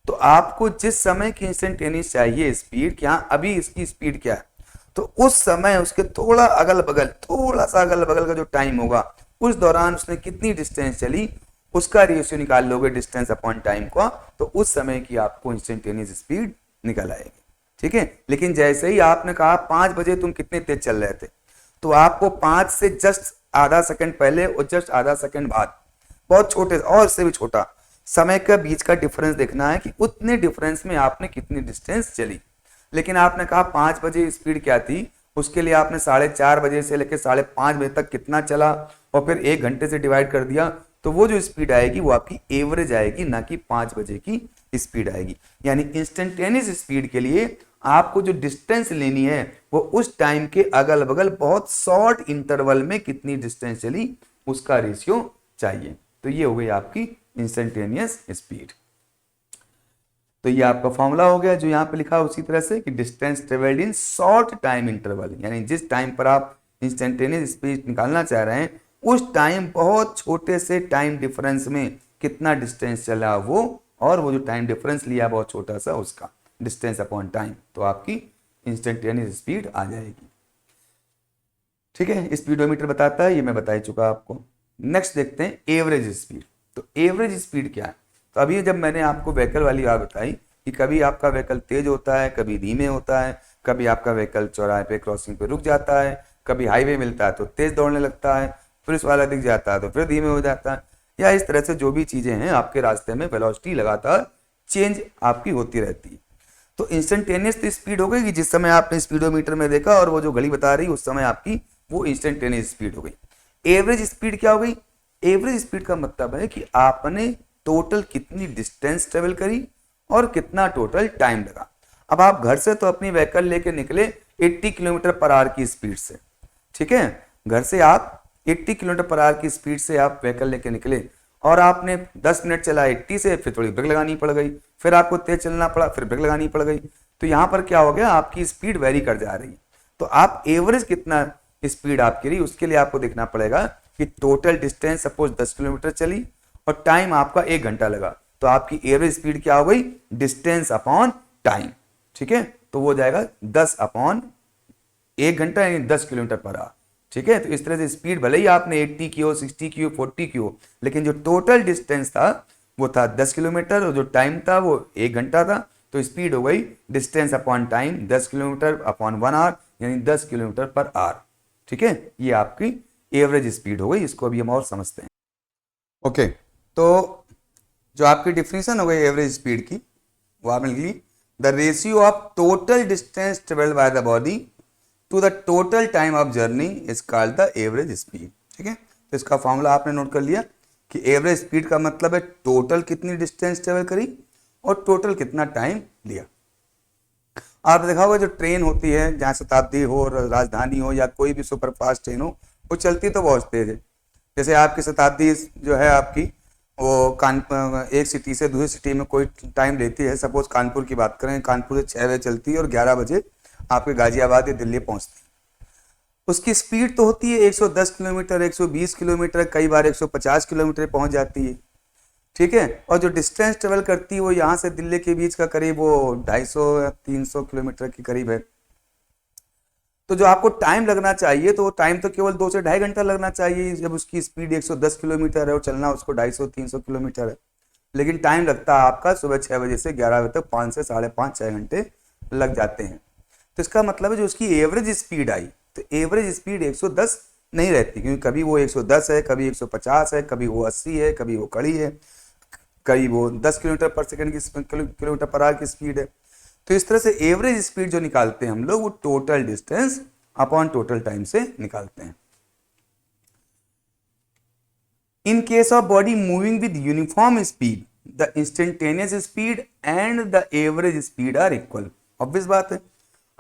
तो आपको जिस समय की इंस्टेंटेनियस चाहिए स्पीड, क्या अभी इसकी स्पीड क्या है, तो उस समय उसके थोड़ा अगल बगल, थोड़ा सा अगल बगल का जो टाइम होगा उस दौरान उसने कितनी डिस्टेंस चली उसका रेशियो निकाल लोगे डिस्टेंस अपॉन टाइम का, तो उस समय की आपको इंस्टेंटेनियस स्पीड निकल आएगी। ठीक है, लेकिन जैसे ही आपने कहा 5 बजे तुम कितने तेज चल रहे थे, तो आपको 5 से जस्ट आधा सेकंड पहले और जस्ट आधा सेकंड बाद, बहुत छोटे और से भी छोटा समय का बीच का डिफरेंस देखना है कि उतने डिफरेंस में आपने कितनी डिस्टेंस चली। लेकिन आपने कहा 5 बजे स्पीड क्या थी, उसके लिए आपने 4:30 बजे से लेकर 5:30 बजे तक कितना चला और फिर 1 घंटे से डिवाइड कर दिया, तो वो जो स्पीड आएगी वो आपकी एवरेज आएगी, ना कि 5 बजे की स्पीड आएगी। यानी इंस्टेंटेनियस स्पीड के लिए आपको जो डिस्टेंस लेनी है वो उस टाइम के अगल बगल बहुत शॉर्ट इंटरवल में कितनी डिस्टेंस चली उसका रेशियो चाहिए। तो ये हो गई आपकी इंस्टेंटेनियस स्पीड। तो ये आपका फॉर्मूला हो गया जो यहाँ पे लिखा है उसी तरह से कि distance travelled in short time interval, यानी जिस टाइम पर आप इंस्टेंटेनियस स्पीड निकालना चाह रहे हैं उस टाइम बहुत छोटे से टाइम डिफरेंस में कितना डिस्टेंस चला वो, और वो जो टाइम डिफरेंस लिया बहुत छोटा सा उसका डिस्टेंस अपॉन टाइम, तो आपकी इंस्टेंटेनियस स्पीड आ जाएगी। ठीक है, स्पीडोमीटर बताता है, ये मैं बता ही चुका आपको। नेक्स्ट देखते हैं एवरेज स्पीड। तो एवरेज स्पीड क्या है? तो अभी जब मैंने आपको व्हीकल वाली बात बताई कि कभी आपका व्हीकल तेज होता है, कभी धीमे होता है, कभी आपका व्हीकल चौराहे पे क्रॉसिंग पे रुक जाता है, कभी हाईवे मिलता है तो तेज दौड़ने लगता है, पुलिस वाला दिख जाता है तो फिर धीमे हो जाता है, या इस तरह से जो भी चीजें हैं आपके रास्ते में वेलोसिटी लगातार चेंज आपकी होती रहती है। तो इंस्टेंटेनियस तो स्पीड हो गई कि जिस समय आपने स्पीडोमीटर में देखा और वो जो घड़ी बता रही उस समय आपकी वो इंस्टेंटेनियस स्पीड हो गई। एवरेज स्पीड क्या हो गई? एवरेज स्पीड का मतलब है कि आपने टोटल कितनी डिस्टेंस ट्रेवल करी और कितना टोटल टाइम लगा। अब आप घर से तो अपनी व्हीकल लेके निकले 80 किलोमीटर पर आवर की स्पीड से, ठीक है, घर से आप 80 किलोमीटर पर आवर की स्पीड से आप व्हीकल लेके निकले और आपने 10 मिनट चला 80 से, फिर थोड़ी ब्रेक लगानी पड़ गई, फिर आपको तेज चलना पड़ा, फिर ब्रेक लगानी पड़ गई, तो यहाँ पर क्या हो गया, आपकी स्पीड वेरी कर जा रही है। तो आप एवरेज कितना स्पीड आपकी रही उसके लिए आपको देखना पड़ेगा कि टोटल डिस्टेंस सपोज 10 किलोमीटर चली और टाइम आपका 1 घंटा लगा, तो आपकी एवरेज स्पीड क्या हो गई? Distance upon time. ठीक है, तो वो जाएगा 10 अपॉन 1 घंटा यानी 10 किलोमीटर पर आवर। ठीक है, तो इस तरह से स्पीड भले ही आपने 80 की हो, 60 की हो, 40 की हो, लेकिन जो टोटल डिस्टेंस था वो था 10 किलोमीटर और जो टाइम था वो 1 घंटा था, तो स्पीड हो गई distance upon time 10 kilometre upon 1 hour यानी 10 किलोमीटर पर आवर। ठीक है, ये आपकी एवरेज स्पीड हो गई, इसको अभी हम और समझते हैं। ओके, तो जो आपकी डिफिनेशन हो गई एवरेज स्पीड की वो आपने लिख ली, the ratio of total distance travelled by the body to the total time of journey is called the average speed. ठीक है, तो इसका फॉर्मूला आपने नोट कर लिया कि एवरेज स्पीड का मतलब है टोटल कितनी डिस्टेंस ट्रेवल करी और टोटल कितना टाइम लिया। आपने देखा होगा जो ट्रेन होती है, जहाँ शताब्दी हो, राजधानी हो या कोई भी सुपरफास्ट ट्रेन हो, वो चलती तो बहुत तेज है। जैसे आपकी शताब्दी जो है आपकी वो एक सिटी से दूसरी सिटी में कोई टाइम लेती है, सपोज कानपुर की बात करें, कानपुर से 6 बजे चलती है और 11 बजे आपके गाजियाबाद या दिल्ली पहुंचती है। उसकी स्पीड तो होती है 110 किलोमीटर, 120 किलोमीटर, कई बार 150 किलोमीटर पहुंच जाती है। ठीक है, और जो डिस्टेंस ट्रेवल करती है वो यहाँ से दिल्ली के बीच का करीब वो 250 या 300 किलोमीटर के करीब है। तो जो आपको टाइम लगना चाहिए तो वो टाइम तो केवल 2 से 2.5 घंटा लगना चाहिए, जब उसकी स्पीड 110 किलोमीटर है और चलना उसको 250-300 किलोमीटर है, लेकिन टाइम लगता है आपका सुबह 6 बजे से 11 बजे तक 5 से 5.5-6 घंटे लग जाते हैं। तो इसका मतलब है जो उसकी एवरेज स्पीड आई, तो एवरेज स्पीड 110 नहीं रहती, क्योंकि कभी वो 110 है, कभी 150 है, कभी वो 80 है, कभी वो कड़ी है, कभी वो 10 किलोमीटर पर सेकंड की किलोमीटर पर आवर की स्पीड है। तो इस तरह से एवरेज स्पीड जो निकालते हैं हम लोग वो total distance upon total time से निकालते हैं। In case of body moving with uniform speed the instantaneous speed and the average speed are equal. Obvious बात है,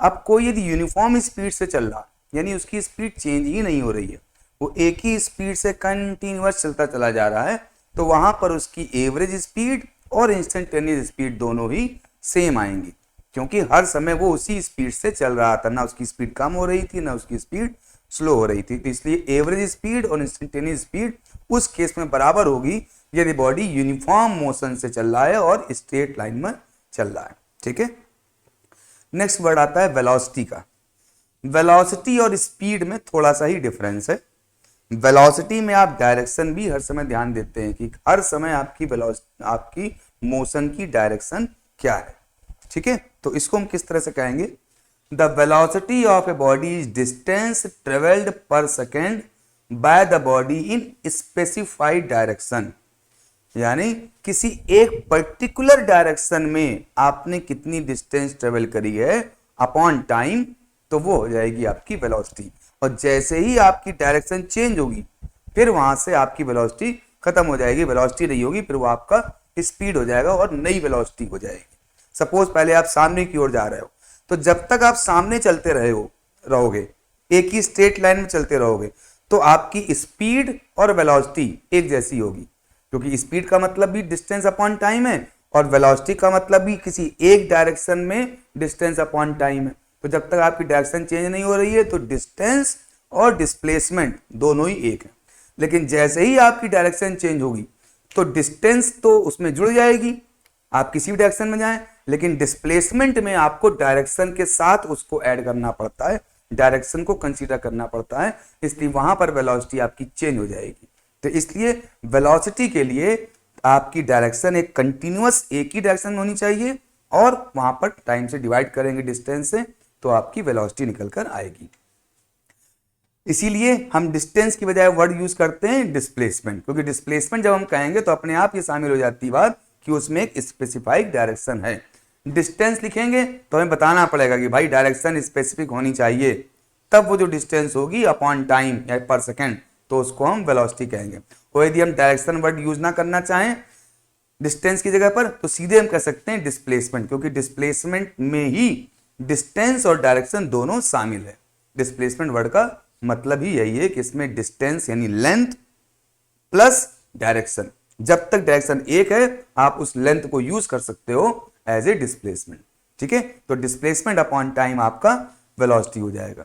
अब कोई यदि यूनिफॉर्म स्पीड से चल रहा यानी उसकी स्पीड चेंज ही नहीं हो रही है, वो एक ही स्पीड से कंटिन्यूअस चलता चला जा रहा है, तो वहां पर उसकी एवरेज स्पीड और इंस्टेंटेनियस स्पीड दोनों ही सेम आएंगी, क्योंकि हर समय वो उसी स्पीड से चल रहा था, ना उसकी स्पीड कम हो रही थी ना उसकी स्पीड स्लो हो रही थी। तो इसलिए एवरेज स्पीड और इंस्टेंटेनियस स्पीड उस केस में बराबर होगी यदि बॉडी यूनिफॉर्म मोशन से चल रहा है और स्ट्रेट लाइन में चल रहा है। ठीक है, नेक्स्ट वर्ड आता है वेलोसिटी का। वेलोसिटी और स्पीड में थोड़ा सा ही डिफरेंस है। वेलोसिटी में आप डायरेक्शन भी हर समय ध्यान देते हैं कि हर समय आपकी मोशन की डायरेक्शन क्या है। ठीक है, तो इसको हम किस तरह से कहेंगे, the velocity of a body is distance travelled per second by the body in specified direction, यानी किसी एक पर्टिकुलर डायरेक्शन में आपने कितनी डिस्टेंस ट्रेवल करी है अपॉन टाइम, तो वो हो जाएगी आपकी वेलोसिटी। और जैसे ही आपकी डायरेक्शन चेंज होगी फिर वहां से आपकी वेलोसिटी खत्म हो जाएगी, वेलोसिटी नहीं होगी, फिर वो आपका स्पीड हो जाएगा और नई वेलोसिटी हो जाएगी। सपोज पहले आप सामने की ओर जा रहे हो, तो जब तक आप सामने चलते रहोगे एक ही स्ट्रेट लाइन में चलते रहोगे, तो आपकी स्पीड और वेलोसिटी एक जैसी होगी, क्योंकि स्पीड का मतलब भी डिस्टेंस अपॉन टाइम है और वेलोसिटी का मतलब भी किसी एक डायरेक्शन में डिस्टेंस अपॉन टाइम है। तो जब तक आपकी डायरेक्शन चेंज नहीं हो रही है तो डिस्टेंस और डिस्प्लेसमेंट दोनों ही एक है। लेकिन जैसे ही आपकी डायरेक्शन चेंज होगी तो डिस्टेंस तो उसमें जुड़ जाएगी, आप किसी भी डायरेक्शन में जाएं, लेकिन डिस्प्लेसमेंट में आपको डायरेक्शन के साथ उसको ऐड करना पड़ता है, डायरेक्शन को कंसीडर करना पड़ता है, इसलिए वहां पर वेलोसिटी आपकी चेंज हो जाएगी। तो इसलिए वेलोसिटी के लिए आपकी डायरेक्शन एक कंटिन्यूअस एक ही डायरेक्शन में होनी चाहिए और वहां पर टाइम से डिवाइड करेंगे डिस्टेंस से, तो आपकी वेलोसिटी निकल कर आएगी। इसीलिए हम डिस्टेंस की बजाय वर्ड यूज करते हैं डिस्प्लेसमेंट, क्योंकि डिस्प्लेसमेंट जब हम कहेंगे तो अपने आप ये शामिल हो जाती है बात कि उसमें एक स्पेसिफाइड डायरेक्शन है। डिस्टेंस लिखेंगे तो हमें बताना पड़ेगा कि भाई डायरेक्शन स्पेसिफिक होनी चाहिए, तब वो जो डिस्टेंस होगी अपॉन टाइम या पर सेकेंड, तो उसको हम वेलोसिटी कहेंगे। और यदि हम डायरेक्शन वर्ड यूज ना करना चाहें डिस्टेंस की जगह पर, तो सीधे हम कह सकते हैं डिस्प्लेसमेंट, क्योंकि डिस्प्लेसमेंट में ही डिस्टेंस और डायरेक्शन दोनों शामिल है। डिस्प्लेसमेंट वर्ड का मतलब ही यही है कि इसमें डिस्टेंस यानी लेंथ प्लस डायरेक्शन, जब तक डायरेक्शन एक है आप उस लेंथ को यूज कर सकते हो एज ए डिस्प्लेसमेंट। ठीक है, तो डिस्प्लेसमेंट अपॉन टाइम आपका वेलोसिटी हो जाएगा।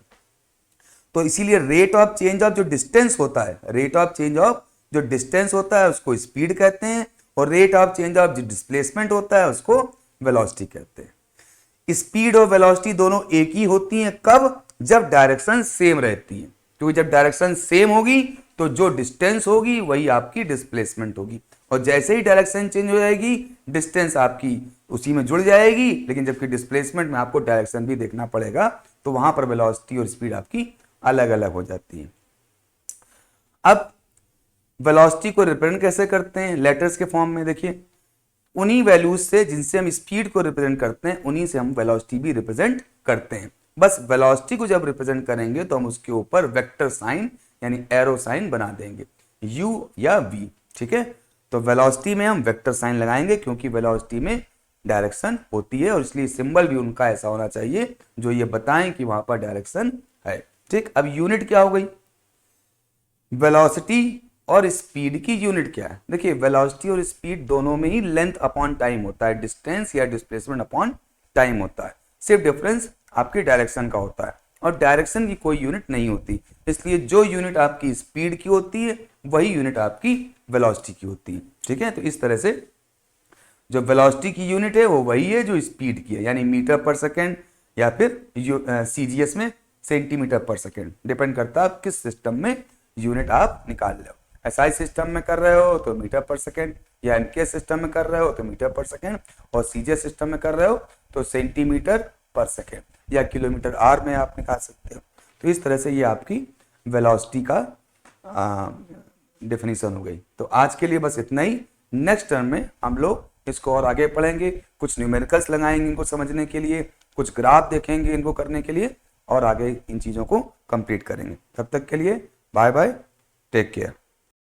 तो इसीलिए रेट ऑफ चेंज ऑफ जो डिस्टेंस होता है, रेट ऑफ चेंज ऑफ जो डिस्टेंस होता है उसको स्पीड कहते हैं, और रेट ऑफ चेंज ऑफ जो डिस्प्लेसमेंट होता है उसको वेलोसिटी कहते हैं। स्पीड और वेलोसिटी दोनों एक ही होती हैं, कब? जब डायरेक्शन सेम रहती है, क्योंकि जब डायरेक्शन सेम होगी तो जो डिस्टेंस होगी वही आपकी डिस्प्लेसमेंट होगी, और जैसे ही डायरेक्शन चेंज हो जाएगी डिस्टेंस आपकी उसी में जुड़ जाएगी, लेकिन जबकि डिस्प्लेसमेंट में आपको डायरेक्शन भी देखना पड़ेगा, तो वहां पर वेलोसिटी और स्पीड आपकी अलग अलग हो जाती है। अब वेलोसिटी को रिप्रेजेंट कैसे करते हैं? लेटर्स के फॉर्म में। देखिए, उन्हीं वैल्यूज से जिनसे हम स्पीड को रिप्रेजेंट करते हैं उन्हीं से हम वेलोसिटी भी रिप्रेजेंट करते हैं। बस वेलोसिटी को जब रिप्रेजेंट करेंगे तो हम उसके ऊपर वेक्टर साइन यानी एरो साइन बना देंगे, u या v। ठीक है, तो वेलोसिटी में हम वेक्टर साइन लगाएंगे क्योंकि वेलोसिटी में डायरेक्शन होती है, और इसलिए सिंबल भी उनका ऐसा होना चाहिए जो ये बताएं कि वहां पर डायरेक्शन है। ठीक, अब यूनिट क्या हो गई? वेलोसिटी और स्पीड की यूनिट क्या है? देखिए, वेलोसिटी और स्पीड दोनों में ही लेंथ अपॉन टाइम होता है, डिस्टेंस या डिस्प्लेसमेंट अपॉन टाइम होता है, सिर्फ डिफरेंस आपकी डायरेक्शन का होता है, और डायरेक्शन की कोई यूनिट नहीं होती। इसलिए जो यूनिट आपकी स्पीड की होती है वही यूनिट आपकी वेलोसिटी की होती है। ठीक है, तो इस तरह से जो वेलोसिटी की यूनिट है वो वही है जो स्पीड की है, यानी मीटर पर सेकेंड या फिर सीजीएस में सेंटीमीटर पर सेकेंड, डिपेंड करता है आप किस सिस्टम में यूनिट आप निकाल रहे हो। एसआई सिस्टम में कर रहे हो तो मीटर पर सेकेंड, या एनकेएस सिस्टम में कर रहे हो तो मीटर पर सेकेंड, और सीजीएस सिस्टम में कर रहे हो तो सेंटीमीटर पर सेकेंड या किलोमीटर आर में आप निकाल सकते हो। तो इस तरह से ये आपकी वेलोसिटी का डेफिनेशन हो गई। तो आज के लिए बस इतना ही। नेक्स्ट टर्म में हम लोग इसको और आगे पढ़ेंगे, कुछ न्यूमेरिकल्स लगाएंगे इनको समझने के लिए, कुछ ग्राफ देखेंगे इनको करने के लिए, और आगे इन चीज़ों को कंप्लीट करेंगे। तब तक के लिए बाय बाय, टेक केयर।